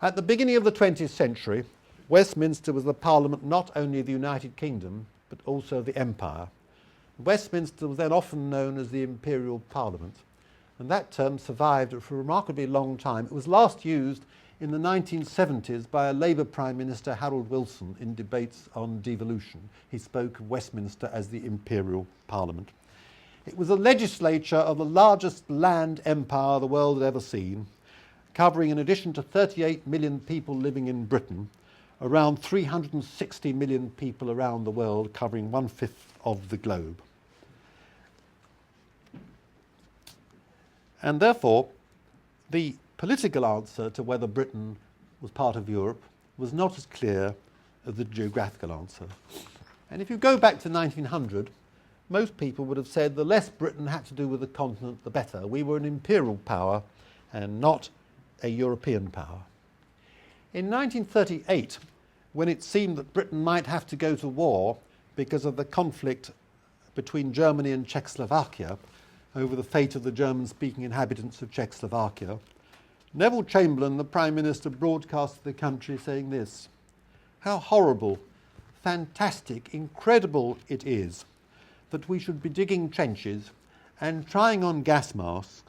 At the beginning of the 20th century, Westminster was the parliament not only of the United Kingdom, but also of the Empire. Westminster was then often known as the Imperial Parliament, and that term survived for a remarkably long time. It was last used in the 1970s by a Labour Prime Minister, Harold Wilson, in debates on devolution. He spoke of Westminster as the Imperial Parliament. It was a legislature of the largest land empire the world had ever seen, covering, in addition to 38 million people living in Britain, around 360 million people around the world, covering 1/5 of the globe. And therefore, the political answer to whether Britain was part of Europe was not as clear as the geographical answer. And if you go back to 1900, most people would have said the less Britain had to do with the continent, the better. We were an imperial power and not a European power. In 1938, when it seemed that Britain might have to go to war because of the conflict between Germany and Czechoslovakia over the fate of the German-speaking inhabitants of Czechoslovakia, Neville Chamberlain, the Prime Minister, broadcast to the country saying this: "How horrible, fantastic, incredible it is that we should be digging trenches and trying on gas masks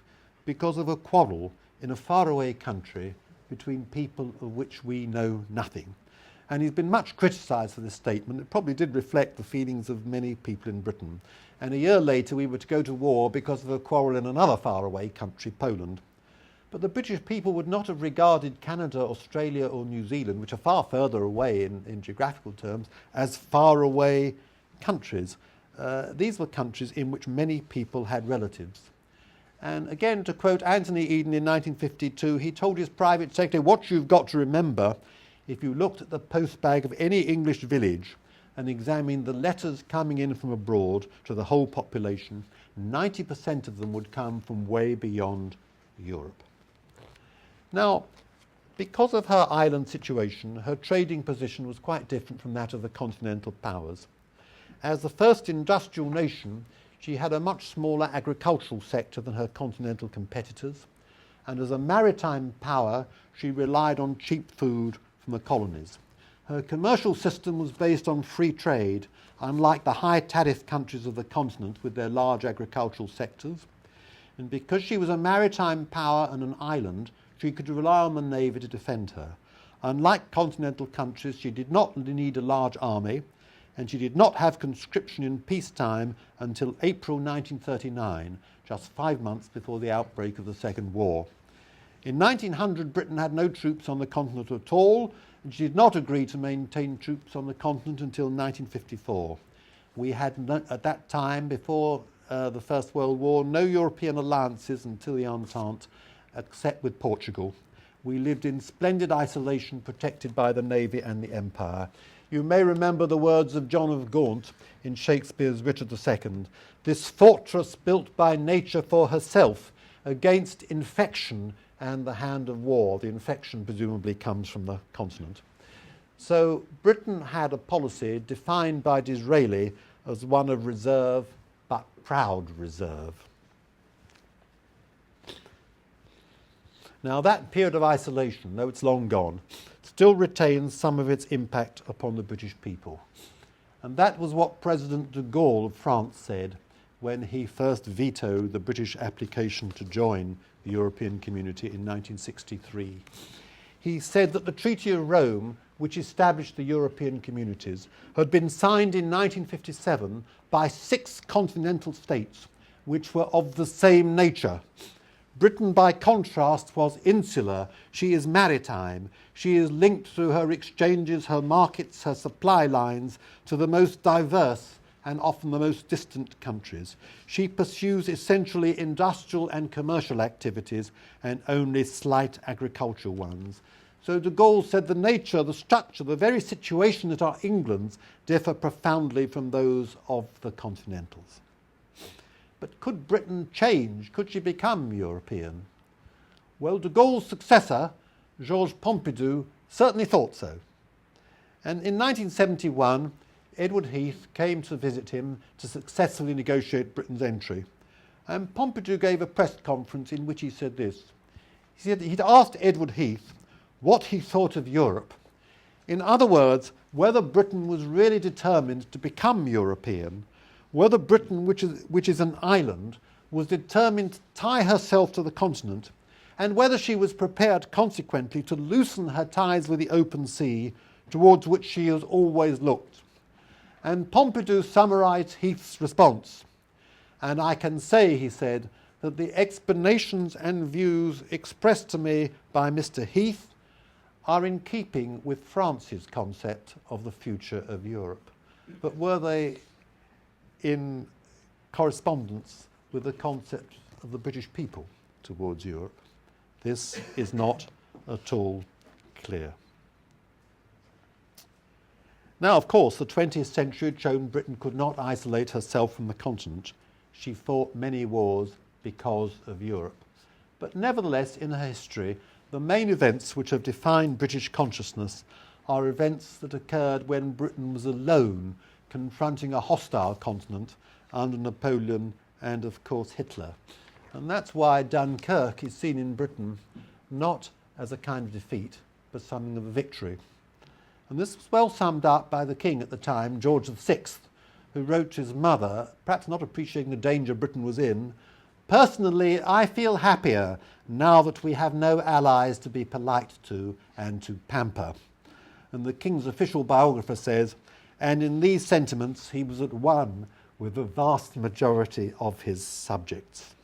because of a quarrel in a faraway country between people of which we know nothing." And he's been much criticised for this statement. It probably did reflect the feelings of many people in Britain. And a year later, we were to go to war because of a quarrel in another faraway country, Poland. But the British people would not have regarded Canada, Australia or New Zealand, which are far further away in geographical terms, as faraway countries. These were countries in which many people had relatives. And again, to quote Anthony Eden in 1952, he told his private secretary, "What you've got to remember, if you looked at the postbag of any English village and examined the letters coming in from abroad to the whole population, 90% of them would come from way beyond Europe." Now, because of her island situation, her trading position was quite different from that of the continental powers. As the first industrial nation, She had a much smaller agricultural sector than her continental competitors, and as a maritime power, she relied on cheap food from the colonies. Her commercial system was based on free trade, unlike the high tariff countries of the continent with their large agricultural sectors. And because she was a maritime power and an island, she could rely on the navy to defend her. Unlike continental countries, she did not need a large army, and she did not have conscription in peacetime until April 1939, just 5 months before the outbreak of the Second War. In 1900, Britain had no troops on the continent at all, and she did not agree to maintain troops on the continent until 1954. We had, at that time, before the First World War, no European alliances until the Entente, except with Portugal. We lived in splendid isolation, protected by the Navy and the Empire. You may remember the words of John of Gaunt in Shakespeare's Richard II. This fortress built by nature for herself against infection and the hand of war. The infection presumably comes from the continent. So Britain had a policy defined by Disraeli as one of reserve, but proud reserve. Now that period of isolation, though it's long gone, still retains some of its impact upon the British people. And that was what President de Gaulle of France said when he first vetoed the British application to join the European Community in 1963. He said that the Treaty of Rome, which established the European communities, had been signed in 1957 by 6 continental states, which were of the same nature. Britain, by contrast, was insular. She is maritime. She is linked through her exchanges, her markets, her supply lines to the most diverse and often the most distant countries. She pursues essentially industrial and commercial activities and only slight agricultural ones. So de Gaulle said the nature, the structure, the very situation that are England's differ profoundly from those of the continentals. But could Britain change? Could she become European? Well, de Gaulle's successor, Georges Pompidou, certainly thought so. And in 1971, Edward Heath came to visit him to successfully negotiate Britain's entry. And Pompidou gave a press conference in which he said this. He said he'd asked Edward Heath what he thought of Europe. In other words, whether Britain was really determined to become European, whether Britain, which is an island, was determined to tie herself to the continent, and whether she was prepared consequently to loosen her ties with the open sea, towards which she has always looked. And Pompidou summarised Heath's response. And I can say, he said, that the explanations and views expressed to me by Mr. Heath are in keeping with France's concept of the future of Europe. But were they in correspondence with the concept of the British people towards Europe? This is not at all clear. Now, of course, the 20th century had shown Britain could not isolate herself from the continent. She fought many wars because of Europe. But nevertheless, in her history, the main events which have defined British consciousness are events that occurred when Britain was alone, confronting a hostile continent under Napoleon and, of course, Hitler. And that's why Dunkirk is seen in Britain not as a kind of defeat, but something of a victory. And this was well summed up by the king at the time, George VI, who wrote to his mother, perhaps not appreciating the danger Britain was in, "Personally, I feel happier now that we have no allies to be polite to and to pamper." And the king's official biographer says, and in these sentiments he was at one with the vast majority of his subjects.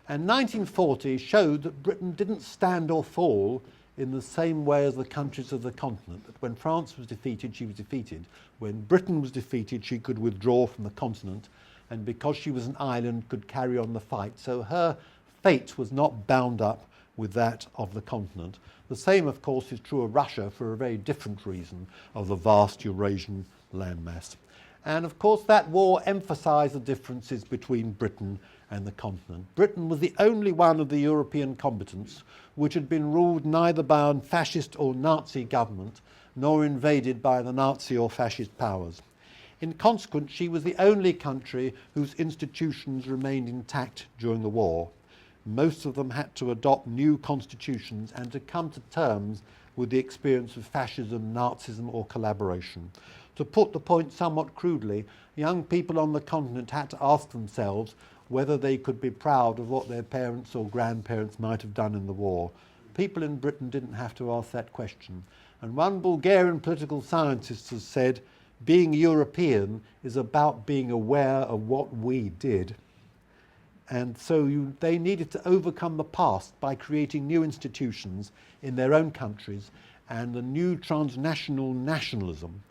And 1940 showed that Britain didn't stand or fall in the same way as the countries of the continent, that when France was defeated, she was defeated. When Britain was defeated, she could withdraw from the continent, and because she was an island, could carry on the fight. So her fate was not bound up with that of the continent. The same, of course, is true of Russia for a very different reason, of the vast Eurasian landmass. And of course that war emphasised the differences between Britain and the continent. Britain was the only one of the European combatants which had been ruled neither by a fascist or Nazi government, nor invaded by the Nazi or fascist powers. In consequence, she was the only country whose institutions remained intact during the war. Most of them had to adopt new constitutions and to come to terms with the experience of fascism, Nazism, or collaboration. To put the point somewhat crudely, young people on the continent had to ask themselves whether they could be proud of what their parents or grandparents might have done in the war. People in Britain didn't have to ask that question. And one Bulgarian political scientist has said, being European is about being aware of what we did. And so they needed to overcome the past by creating new institutions in their own countries and a new transnational nationalism.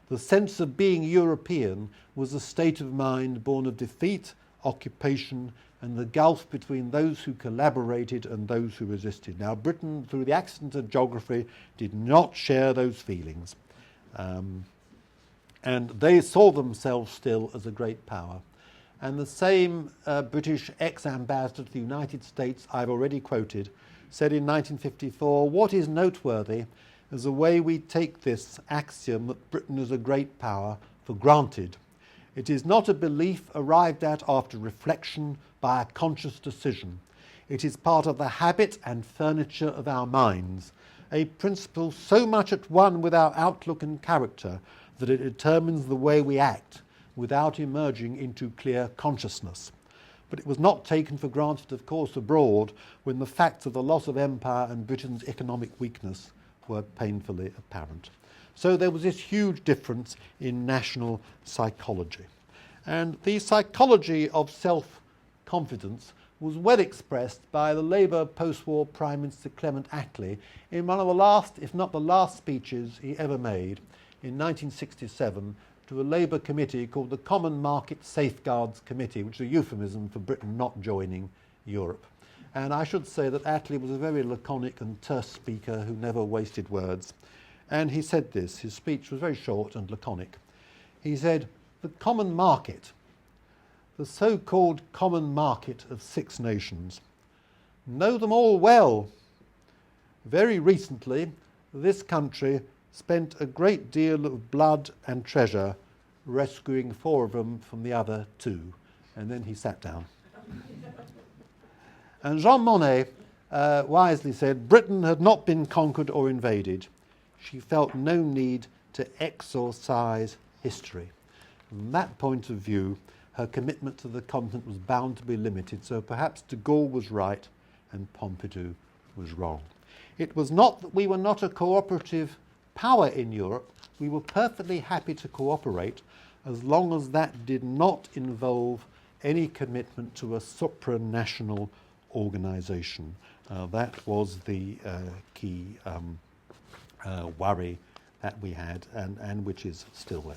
The sense of being European was a state of mind born of defeat, occupation, and the gulf between those who collaborated and those who resisted. Now, Britain, through the accident of geography, did not share those feelings. And they saw themselves still as a great power. And the same British ex-ambassador to the United States I've already quoted said in 1954, "What is noteworthy is the way we take this axiom that Britain is a great power for granted. It is not a belief arrived at after reflection by a conscious decision. It is part of the habit and furniture of our minds, a principle so much at one with our outlook and character that it determines the way we act without emerging into clear consciousness." But it was not taken for granted, of course, abroad when the facts of the loss of empire and Britain's economic weakness were painfully apparent. So there was this huge difference in national psychology. And the psychology of self-confidence was well expressed by the Labour post-war Prime Minister Clement Attlee in one of the last, if not the last, speeches he ever made in 1967 to a Labour committee called the Common Market Safeguards Committee, which is a euphemism for Britain not joining Europe. And I should say that Attlee was a very laconic and terse speaker who never wasted words. And he said this, his speech was very short and laconic. He said, "The common market, the so-called common market of 6 nations, know them all well. Very recently, this country spent a great deal of blood and treasure rescuing 4 of them from the other 2. And then he sat down. And Jean Monnet wisely said, "Britain had not been conquered or invaded. She felt no need to exorcise history." From that point of view, her commitment to the continent was bound to be limited, so perhaps de Gaulle was right and Pompidou was wrong. It was not that we were not a cooperative power in Europe. We were perfectly happy to cooperate as long as that did not involve any commitment to a supranational organisation. That was the key worry that we had and which is still there.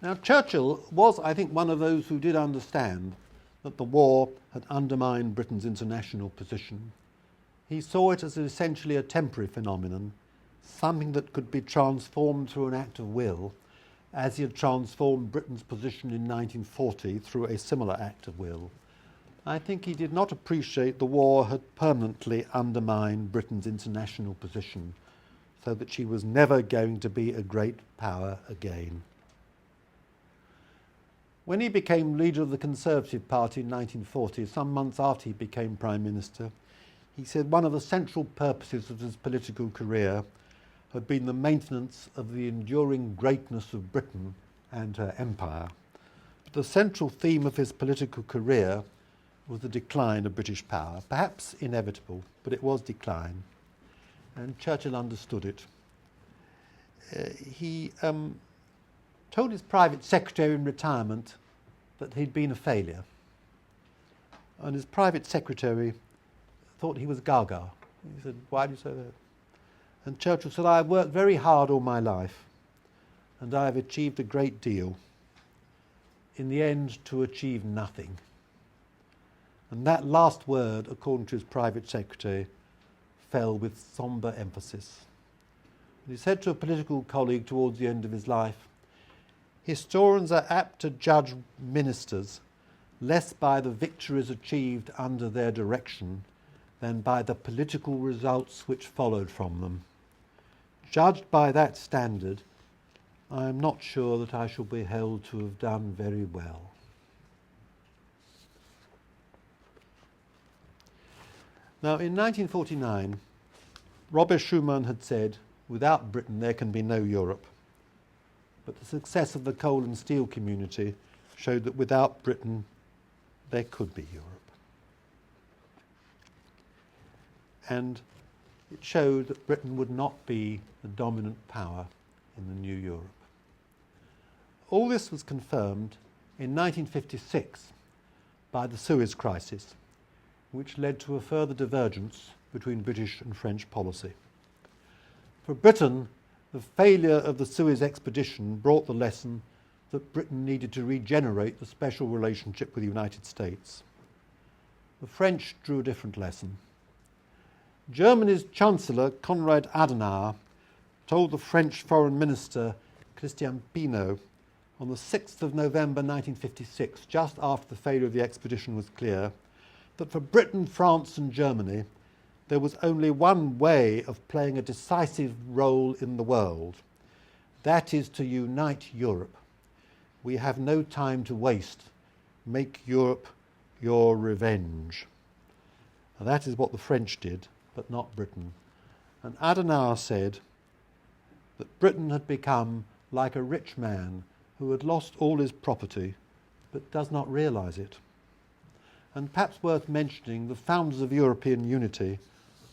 Now, Churchill was, I think, one of those who did understand that the war had undermined Britain's international position. He saw it as essentially a temporary phenomenon, something that could be transformed through an act of will, as he had transformed Britain's position in 1940 through a similar act of will. I think he did not appreciate the war had permanently undermined Britain's international position, so that she was never going to be a great power again. When he became leader of the Conservative Party in 1940, some months after he became Prime Minister, he said one of the central purposes of his political career had been the maintenance of the enduring greatness of Britain and her empire. But the central theme of his political career was the decline of British power, perhaps inevitable, but it was decline. And Churchill understood it. He told his private secretary in retirement that he'd been a failure. And his private secretary thought he was gaga. He said, "Why do you say that?" And Churchill said, "I've worked very hard all my life, and I've achieved a great deal. In the end, to achieve nothing." And that last word, according to his private secretary, fell with sombre emphasis. And he said to a political colleague towards the end of his life, "Historians are apt to judge ministers less by the victories achieved under their direction than by the political results which followed from them. Judged by that standard, I am not sure that I shall be held to have done very well. Now, in 1949, Robert Schumann had said, without Britain there can be no Europe. But the success of the coal and steel community showed that without Britain there could be Europe. And it showed that Britain would not be the dominant power in the new Europe. All this was confirmed in 1956 by the Suez Crisis, which led to a further divergence between British and French policy. For Britain, the failure of the Suez expedition brought the lesson that Britain needed to regenerate the special relationship with the United States. The French drew a different lesson. Germany's Chancellor, Konrad Adenauer, told the French Foreign Minister, Christian Pinault, on the 6th of November 1956, just after the failure of the expedition was clear, that for Britain, France and Germany, there was only one way of playing a decisive role in the world. That is to unite Europe. We have no time to waste. Make Europe your revenge. Now, that is what the French did, but not Britain. And Adenauer said that Britain had become like a rich man who had lost all his property but does not realise it. And perhaps worth mentioning, the founders of European unity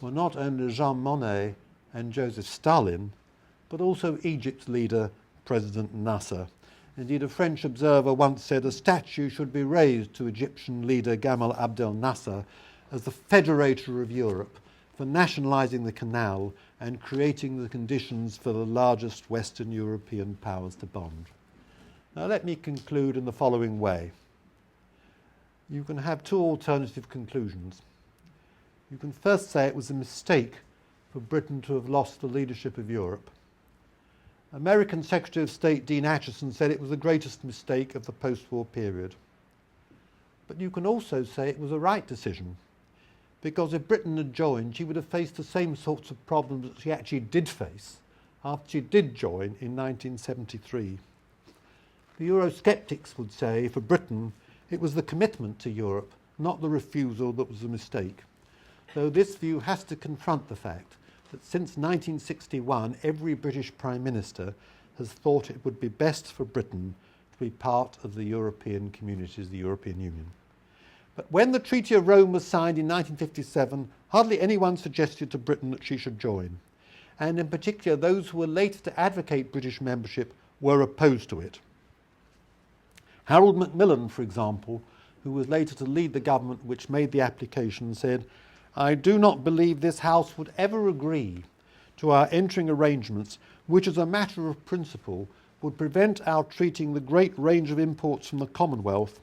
were not only Jean Monnet and Joseph Stalin, but also Egypt's leader, President Nasser. Indeed, a French observer once said a statue should be raised to Egyptian leader Gamal Abdel Nasser as the federator of Europe for nationalising the canal and creating the conditions for the largest Western European powers to bond. Now let me conclude in the following way. You can have two alternative conclusions. You can first say it was a mistake for Britain to have lost the leadership of Europe. American Secretary of State Dean Acheson said it was the greatest mistake of the post-war period. But you can also say it was a right decision, because if Britain had joined, she would have faced the same sorts of problems that she actually did face after she did join in 1973. The Eurosceptics would say, for Britain, it was the commitment to Europe, not the refusal, that was a mistake. Though this view has to confront the fact that since 1961, every British Prime Minister has thought it would be best for Britain to be part of the European communities, the European Union. But when the Treaty of Rome was signed in 1957, hardly anyone suggested to Britain that she should join. And in particular, those who were later to advocate British membership were opposed to it. Harold Macmillan, for example, who was later to lead the government which made the application, said, "I do not believe this House would ever agree to our entering arrangements which, as a matter of principle, would prevent our treating the great range of imports from the Commonwealth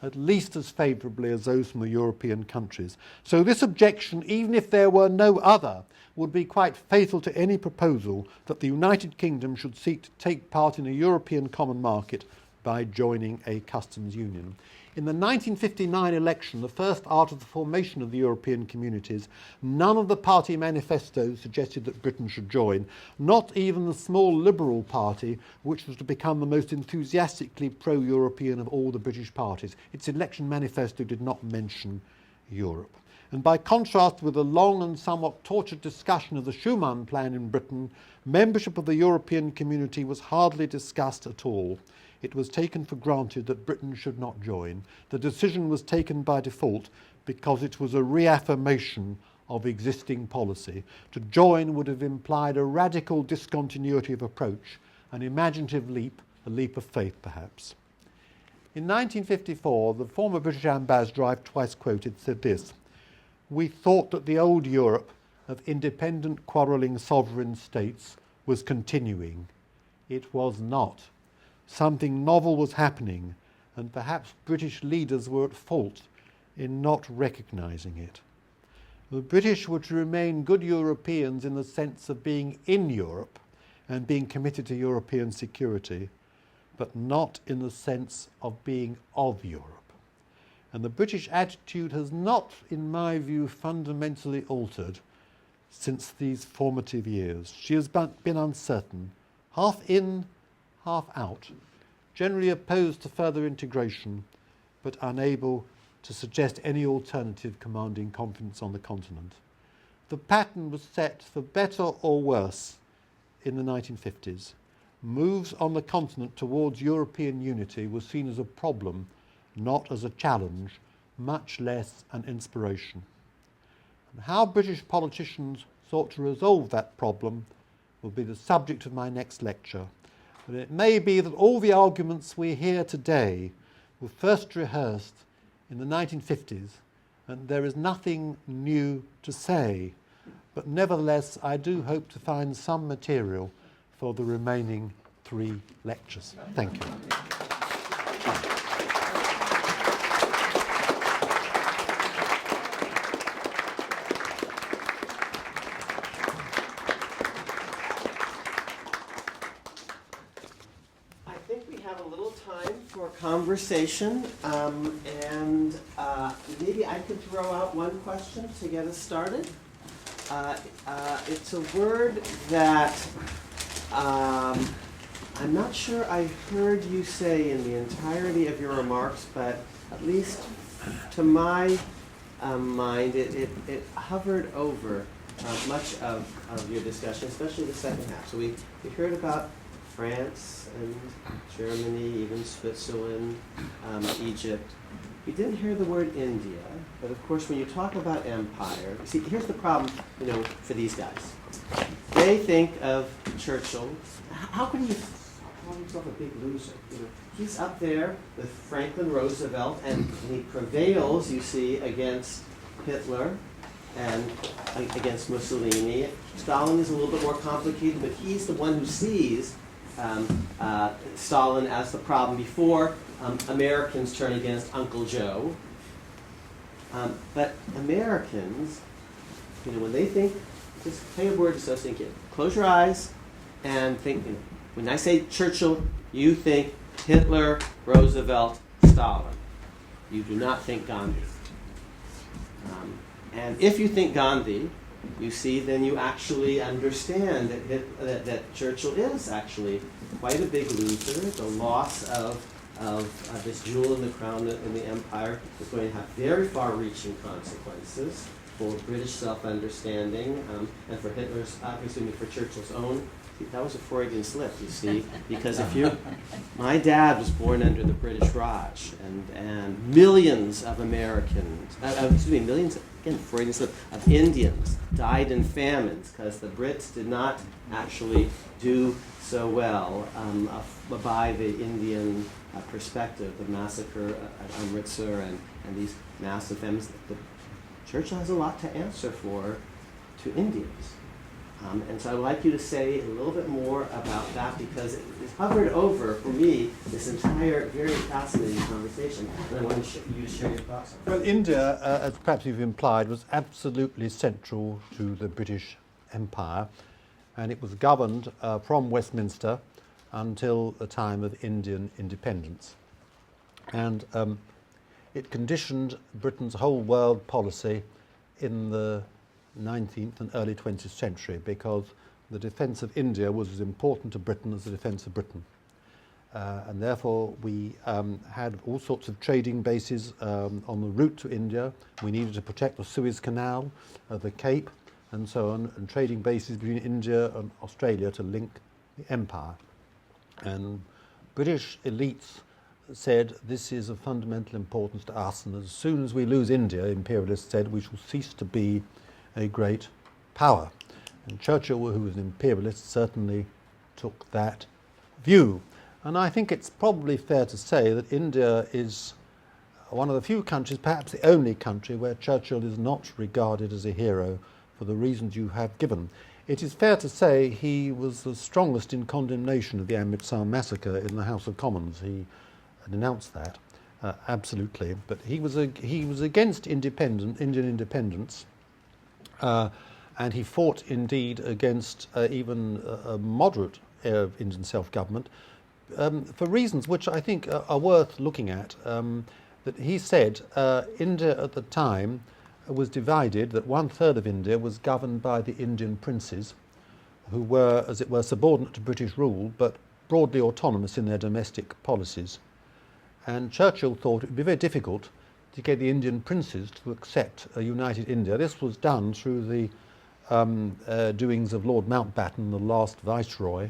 at least as favourably as those from the European countries. So this objection, even if there were no other, would be quite fatal to any proposal that the United Kingdom should seek to take part in a European common market by joining a customs union." In the 1959 election, the first after the formation of the European communities, none of the party manifestos suggested that Britain should join, not even the small Liberal Party, which was to become the most enthusiastically pro-European of all the British parties. Its election manifesto did not mention Europe. And by contrast with the long and somewhat tortured discussion of the Schumann Plan in Britain, membership of the European community was hardly discussed at all. It was taken for granted that Britain should not join. The decision was taken by default because it was a reaffirmation of existing policy. To join would have implied a radical discontinuity of approach, an imaginative leap, a leap of faith perhaps. In 1954, the former British ambassador I've twice quoted said this: "We thought that the old Europe of independent quarrelling sovereign states was continuing. It was not. Something novel was happening, and perhaps British leaders were at fault in not recognising it. The British were to remain good Europeans in the sense of being in Europe and being committed to European security, but not in the sense of being of Europe. And the British attitude has not, in my view, fundamentally altered since these formative years. She has been uncertain, half in, half out, generally opposed to further integration, but unable to suggest any alternative commanding confidence on the continent. The pattern was set for better or worse in the 1950s. Moves on the continent towards European unity were seen as a problem, not as a challenge, much less an inspiration. And how British politicians sought to resolve that problem will be the subject of my next lecture. But it may be that all the arguments we hear today were first rehearsed in the 1950s, and there is nothing new to say. But nevertheless, I do hope to find some material for the remaining 3 lectures. Thank you. I think we have a little time for conversation, and maybe I could throw out one question to get us started. It's a word that I'm not sure I heard you say in the entirety of your remarks, but at least to my mind, it hovered over much of your discussion, especially the second half. So we heard about France and Germany, even Switzerland, Egypt. We didn't hear the word India, but of course when you talk about empire, see, here's the problem, for these guys. They think of Churchill. How can you call himself a big loser? He's up there with Franklin Roosevelt, and he prevails, you see, against Hitler and against Mussolini. Stalin is a little bit more complicated, but he's the one who sees Stalin as the problem before Americans turn against Uncle Joe. But Americans, when they think, just play a word associated. Close your eyes and think, when I say Churchill, you think Hitler, Roosevelt, Stalin. You do not think Gandhi. And if you think Gandhi, you see, then you actually understand that Churchill is actually quite a big loser. The loss of this jewel in the crown in the empire is going to have very far-reaching consequences for British self-understanding and for for Churchill's own. That was a Freudian slip, you see, because my dad was born under the British Raj, and millions of Americans, millions, again, Freudian slip, of Indians died in famines because the Brits did not actually do so well by the Indian perspective, the massacre at Amritsar and these massive famines. Churchill has a lot to answer for to Indians. And so I'd like you to say a little bit more about that, because it's hovered over, for me, this entire very fascinating conversation. And I want you to share your thoughts on it. Well, India, as perhaps you've implied, was absolutely central to the British Empire, and it was governed from Westminster until the time of Indian independence. And it conditioned Britain's whole world policy in the 19th and early 20th century, because the defence of India was as important to Britain as the defence of Britain. And therefore we had all sorts of trading bases on the route to India. We needed to protect the Suez Canal, the Cape, and so on, and trading bases between India and Australia to link the empire. And British elites said, this is of fundamental importance to us, and as soon as we lose India, imperialists said, we shall cease to be a great power. And Churchill, who was an imperialist, certainly took that view. And I think it's probably fair to say that India is one of the few countries, perhaps the only country, where Churchill is not regarded as a hero for the reasons you have given. It is fair to say he was the strongest in condemnation of the Amritsar massacre in the House of Commons. He denounced that, absolutely. But he was against Indian independence, and he fought indeed against even a moderate Indian self-government for reasons which I think are worth looking at. that he said India at the time was divided, that 1/3 of India was governed by the Indian princes, who were, as it were, subordinate to British rule, but broadly autonomous in their domestic policies. And Churchill thought it would be very difficult to get the Indian princes to accept a united India. This was done through the doings of Lord Mountbatten, the last viceroy,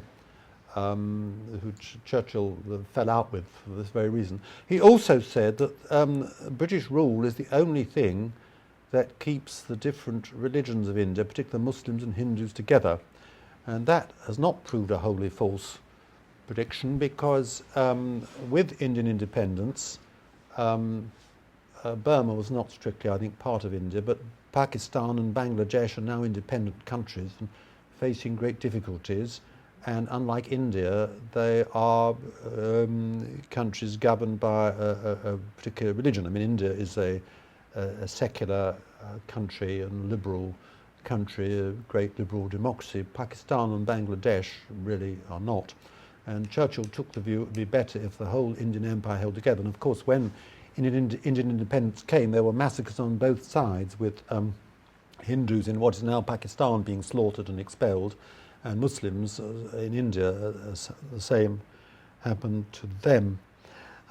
who Churchill fell out with for this very reason. He also said that British rule is the only thing that keeps the different religions of India, particularly Muslims and Hindus, together. And that has not proved a wholly false prediction, because with Indian independence, Burma was not strictly, I think, part of India, but Pakistan and Bangladesh are now independent countries and facing great difficulties. And unlike India, they are countries governed by a particular religion. I mean, India is a secular country and liberal country, a great liberal democracy. Pakistan and Bangladesh really are not. And Churchill took the view it would be better if the whole Indian Empire held together. And of course, when Indian independence came, there were massacres on both sides, with Hindus in what is now Pakistan being slaughtered and expelled, and Muslims in India, the same happened to them.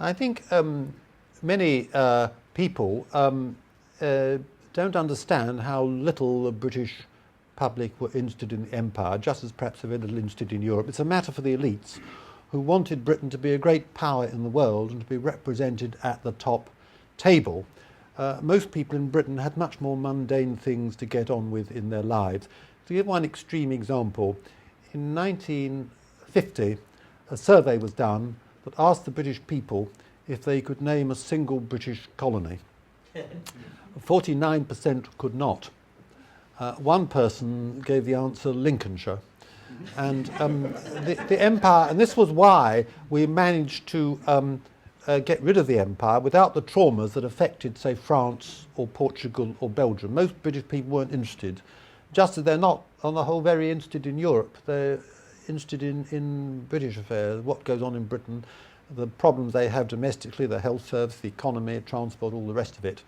I think many people don't understand how little the British public were interested in the empire, just as perhaps they're very little interested in Europe. It's a matter for the elites, who wanted Britain to be a great power in the world and to be represented at the top table. Most people in Britain had much more mundane things to get on with in their lives. To give one extreme example, in 1950, a survey was done that asked the British people if they could name a single British colony. 49% could not. One person gave the answer Lincolnshire. And the empire, and this was why we managed to get rid of the empire without the traumas that affected, say, France or Portugal or Belgium. Most British people weren't interested, just as they're not, on the whole, very interested in Europe. They're interested in British affairs, what goes on in Britain, the problems they have domestically, the health service, the economy, transport, all the rest of it.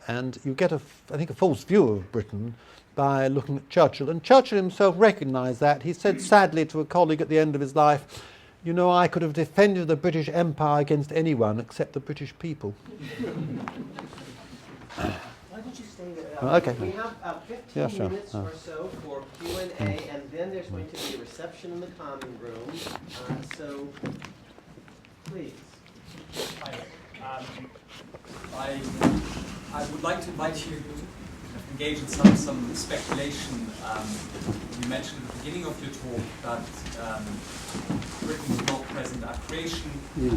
And you get, I think, a false view of Britain by looking at Churchill. And Churchill himself recognised that. He said sadly to a colleague at the end of his life, "You know, I could have defended the British Empire against anyone except the British people." Why don't you stay there? Okay. We have 15 minutes or so for Q&A, and then there's going to be a reception in the common room. So, please. Hi. I would like to invite you to engage in some speculation. You mentioned at the beginning of your talk that Britain was not present at creation,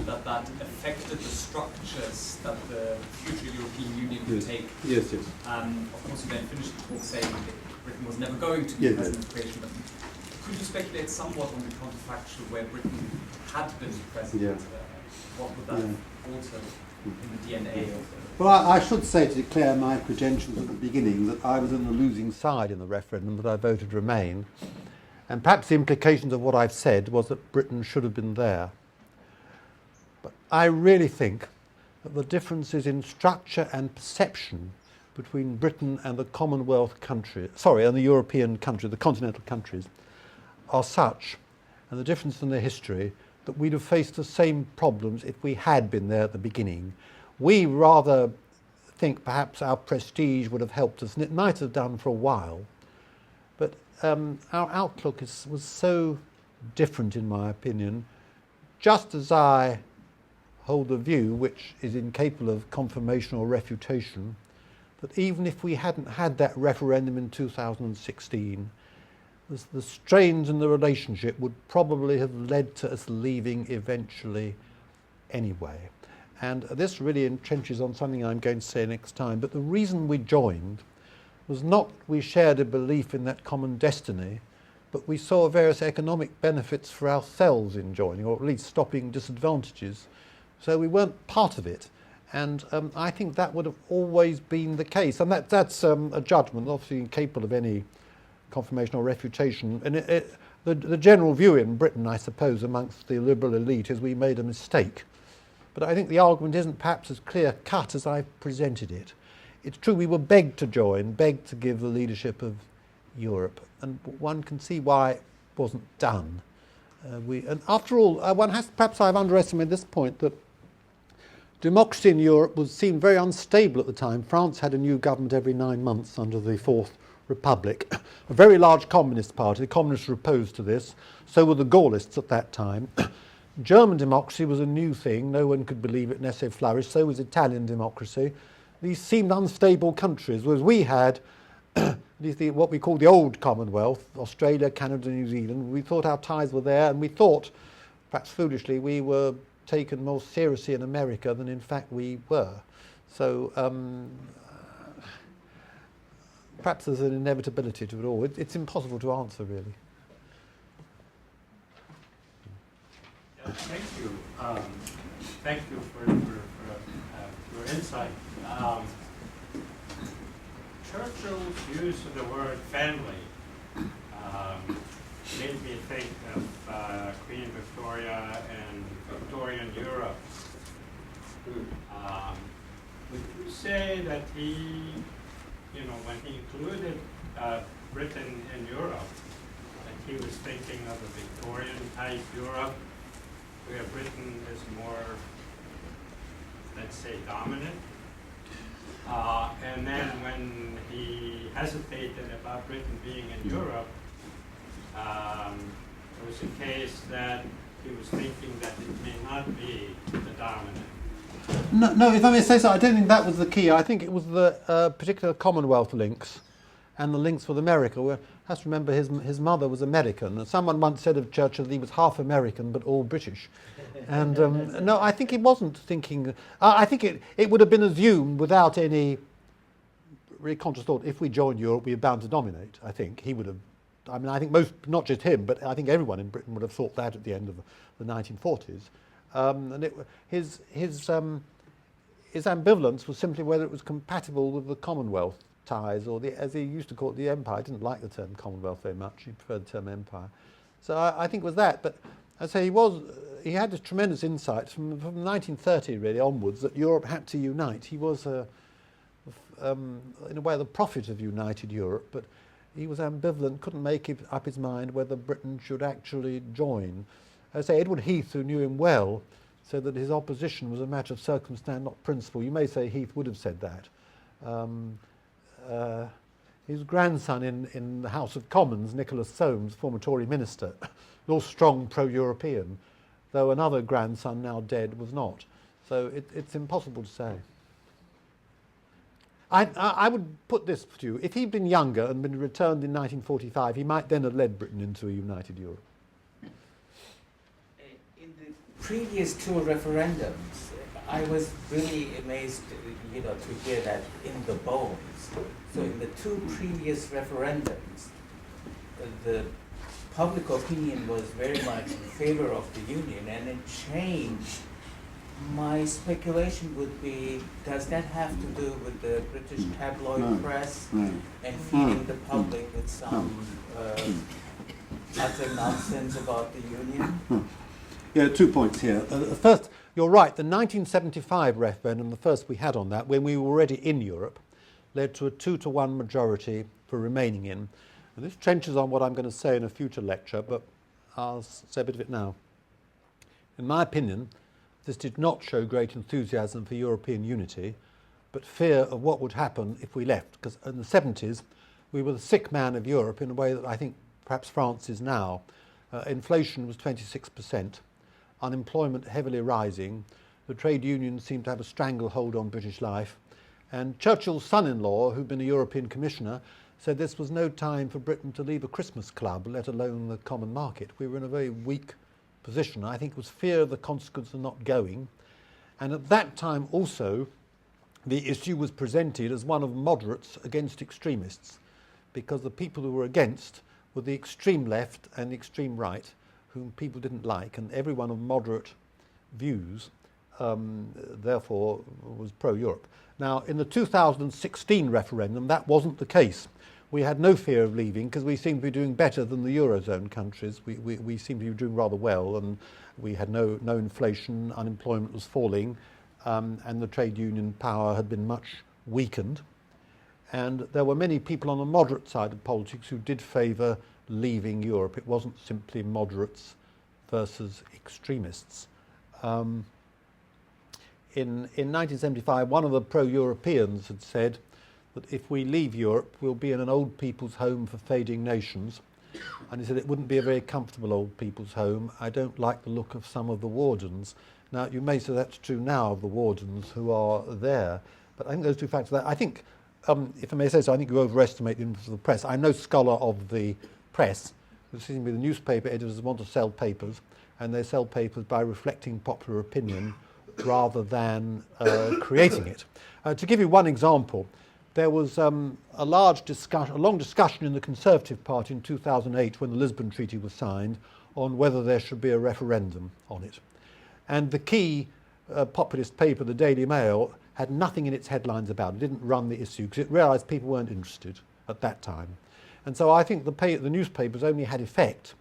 that affected the structures that the future European Union would take. Yes. Of course, you then finished the talk saying that Britain was never going to be present at creation. But could you speculate somewhat on the counterfactual where Britain had been present? What would that alter in the DNA of the... Well, I should say, to declare my credentials at the beginning, that I was on the losing side in the referendum, that I voted Remain. And perhaps the implications of what I've said was that Britain should have been there. But I really think that the differences in structure and perception between Britain and the Commonwealth countries, and the European countries, the continental countries, are such, and the difference in their history, that we'd have faced the same problems if we had been there at the beginning. We rather think perhaps our prestige would have helped us, and it might have done for a while. But our outlook was so different, in my opinion, just as I hold the view, which is incapable of confirmation or refutation, that even if we hadn't had that referendum in 2016, the strains in the relationship would probably have led to us leaving eventually anyway. And this really entrenches on something I'm going to say next time. But the reason we joined was not we shared a belief in that common destiny, but we saw various economic benefits for ourselves in joining, or at least stopping disadvantages. So we weren't part of it. And I think that would have always been the case. And that's a judgment, obviously incapable of any confirmation or refutation. And the general view in Britain, I suppose, amongst the liberal elite is we made a mistake. but I think the argument isn't perhaps as clear-cut as I've presented it. It's true we were begged to join, begged to give the leadership of Europe, and one can see why it wasn't done. And after all, perhaps I've underestimated this point, that democracy in Europe seemed very unstable at the time. France had a new government every 9 months under the Fourth Republic. A very large communist party. The communists were opposed to this. So were the Gaullists at that time. German democracy was a new thing. No one could believe it unless they flourished. So was Italian democracy. These seemed unstable countries, whereas we had what we call the old Commonwealth, Australia, Canada, New Zealand. We thought our ties were there, and we thought, perhaps foolishly, we were taken more seriously in America than in fact we were. So perhaps there's an inevitability to it all. It's impossible to answer, really. Yeah, thank you. Thank you for your insight. Churchill's use of the word family made me think of Queen Victoria and Victorian Europe. Would you say that he, when he included Britain in Europe, that he was thinking of a Victorian-type Europe, where Britain is more, let's say, dominant? And then when he hesitated about Britain being in Europe, it was a case that he was thinking that it may not be the dominant. No, if I may say so, I don't think that was the key. I think it was the particular Commonwealth links and the links with America. We have to remember his mother was American. And someone once said of Churchill that he was half American but all British. And no, I think he wasn't thinking... I think it would have been assumed without any really conscious thought, if we joined Europe, we are bound to dominate, I think. He would have... I mean, I think most, not just him, but I think everyone in Britain would have thought that at the end of the 1940s. And his ambivalence was simply whether it was compatible with the Commonwealth ties, or as he used to call it, the empire. He didn't like the term Commonwealth very much. He preferred the term empire. So I think it was that. But I say he had this tremendous insight from 1930 really onwards that Europe had to unite. He was in a way the prophet of united Europe, but he was ambivalent, couldn't make up his mind whether Britain should actually join. I say Edward Heath, who knew him well, said that his opposition was a matter of circumstance, not principle. You may say Heath would have said that. His grandson in the House of Commons, Nicholas Soames, former Tory minister, was all strong pro-European, though another grandson, now dead, was not. So it's impossible to say. I would put this to you. If he'd been younger and been returned in 1945, he might then have led Britain into a united Europe. In the previous two referendums, I was really amazed, to hear that in the bones. So in the two previous referendums, the public opinion was very much in favor of the Union, and it changed. My speculation would be, does that have to do with the British tabloid press and feeding the public with some utter nonsense about the Union? Yeah, 2 points here. First, you're right, the 1975 referendum, the first we had on that, when we were already in Europe, led to a 2-to-1 majority for remaining in. And this trenches on what I'm going to say in a future lecture, but I'll say a bit of it now. In my opinion, this did not show great enthusiasm for European unity, but fear of what would happen if we left. Because in the 70s, we were the sick man of Europe in a way that I think perhaps France is now. Inflation was 26%, unemployment heavily rising, the trade unions seemed to have a stranglehold on British life, and Churchill's son-in-law, who'd been a European commissioner, said this was no time for Britain to leave a Christmas club, let alone the common market. We were in a very weak position. I think it was fear of the consequence of not going. And at that time also, the issue was presented as one of moderates against extremists, because the people who were against were the extreme left and the extreme right, whom people didn't like, and everyone of moderate views, therefore, was pro-Europe. Now, in the 2016 referendum, that wasn't the case. we had no fear of leaving because we seemed to be doing better than the Eurozone countries. We seemed to be doing rather well, and we had no inflation, unemployment was falling, and the trade union power had been much weakened. And there were many people on the moderate side of politics who did favour leaving Europe. It wasn't simply moderates versus extremists. In 1975, one of the pro-Europeans had said that if we leave Europe, we'll be in an old people's home for fading nations. And he said it wouldn't be a very comfortable old people's home. I don't like the look of some of the wardens. Now, you may say that's true now of the wardens who are there, but I think those two factors, I think, if I may say so, I think you overestimate the influence of the press. I'm no scholar of the press. It seems to be the newspaper editors want to sell papers, and they sell papers by reflecting popular opinion rather than creating it. To give you one example, there was a long discussion in the Conservative Party in 2008 when the Lisbon Treaty was signed on whether there should be a referendum on it. And the key populist paper, the Daily Mail, had nothing in its headlines about it. It didn't run the issue because it realised people weren't interested at that time. And so I think the newspapers only had effect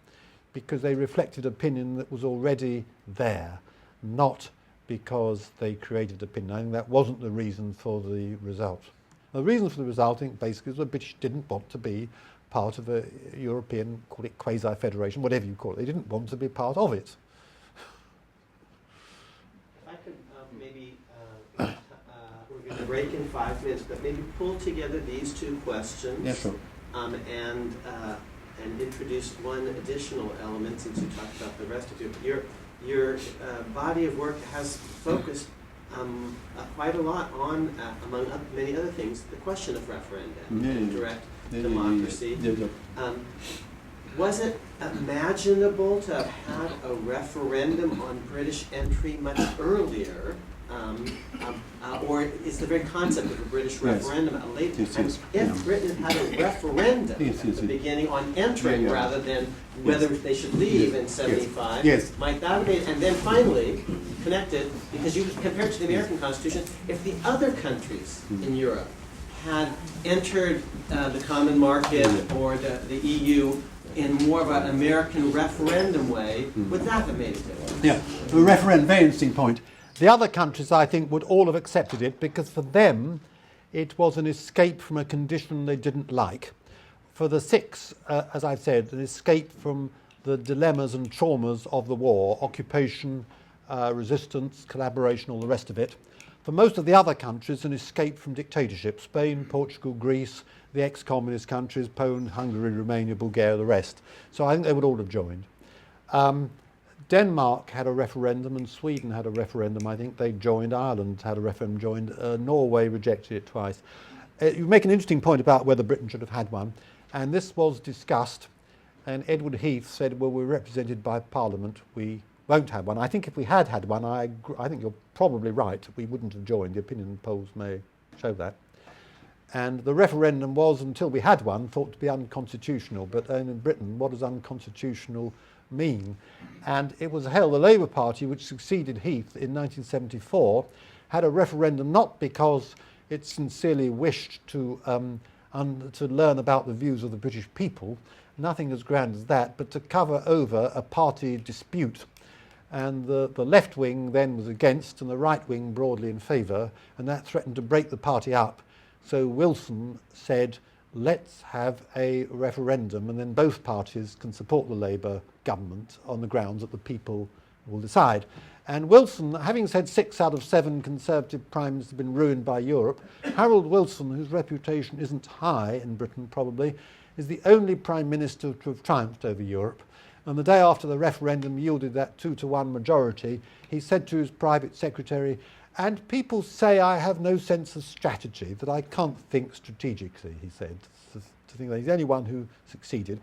because they reflected opinion that was already there, not because they created opinion. I think that wasn't the reason for the result. The reason for the result, I think, basically is the British didn't want to be part of a European, call it quasi-federation, whatever you call it. They didn't want to be part of it. If I could maybe, we're going to break in 5 minutes, but maybe pull together these two questions. Yeah, sure. And introduce one additional element since you talked about the rest of your body of work has focused quite a lot on, among many other things, the question of referenda and direct democracy. Was it imaginable to have had a referendum on British entry much earlier? Or is the very concept of a British referendum a late time? If Britain had a referendum at the beginning on entering rather than whether they should leave in 75, might that have been, and then finally, connected, because you compared to the American Constitution, if the other countries in Europe had entered the common market or the EU in more of an American referendum way, would that have made a difference? Yeah, the referendum, very interesting point. The other countries, I think, would all have accepted it because for them it was an escape from a condition they didn't like. For the six, as I've said, an escape from the dilemmas and traumas of the war, occupation, resistance, collaboration, all the rest of it. For most of the other countries, an escape from dictatorship, Spain, Portugal, Greece, the ex-communist countries, Poland, Hungary, Romania, Bulgaria, the rest. So I think they would all have joined. Denmark had a referendum and Sweden had a referendum. I think they joined. Ireland had a referendum, joined. Norway rejected it twice. You make an interesting point about whether Britain should have had one. And this was discussed. And Edward Heath said, well, we're represented by Parliament. We won't have one. I think if we had had one, I think you're probably right. We wouldn't have joined. The opinion polls may show that. And the referendum was, until we had one, thought to be unconstitutional. But in Britain, what does unconstitutional mean? And it was held, the Labour Party, which succeeded Heath in 1974, had a referendum not because it sincerely wished to learn about the views of the British people, nothing as grand as that, but to cover over a party dispute. And the left wing then was against and the right wing broadly in favour, and that threatened to break the party up. So Wilson said, let's have a referendum and then both parties can support the Labour government on the grounds that the people will decide. And Wilson, having said 6 out of 7 Conservative prime ministers have been ruined by Europe, Harold Wilson, whose reputation isn't high in Britain probably, is the only prime minister to have triumphed over Europe. And the day after the referendum yielded that 2-to-1 majority, he said to his private secretary, and people say I have no sense of strategy, that I can't think strategically, he said, to think that he's the only one who succeeded.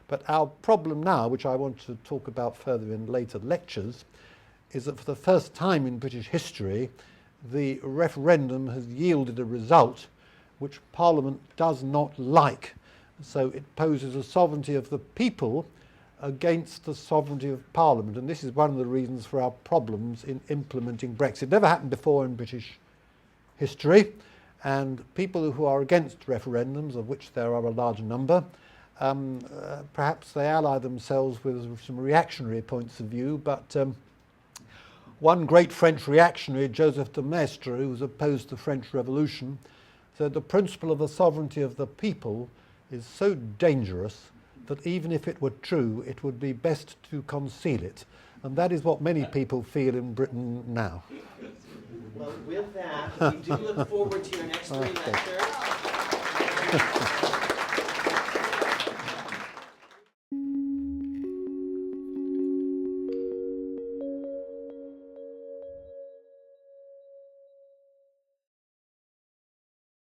But our problem now, which I want to talk about further in later lectures, is that for the first time in British history, the referendum has yielded a result which Parliament does not like. So it poses a sovereignty of the people against the sovereignty of Parliament. And this is one of the reasons for our problems in implementing Brexit. It never happened before in British history. And people who are against referendums, of which there are a large number, perhaps they ally themselves with some reactionary points of view, but one great French reactionary, Joseph de Maistre, who was opposed to the French Revolution, said the principle of the sovereignty of the people is so dangerous that even if it were true, it would be best to conceal it. And that is what many people feel in Britain now. Well, with that, we do look forward to your next three lectures.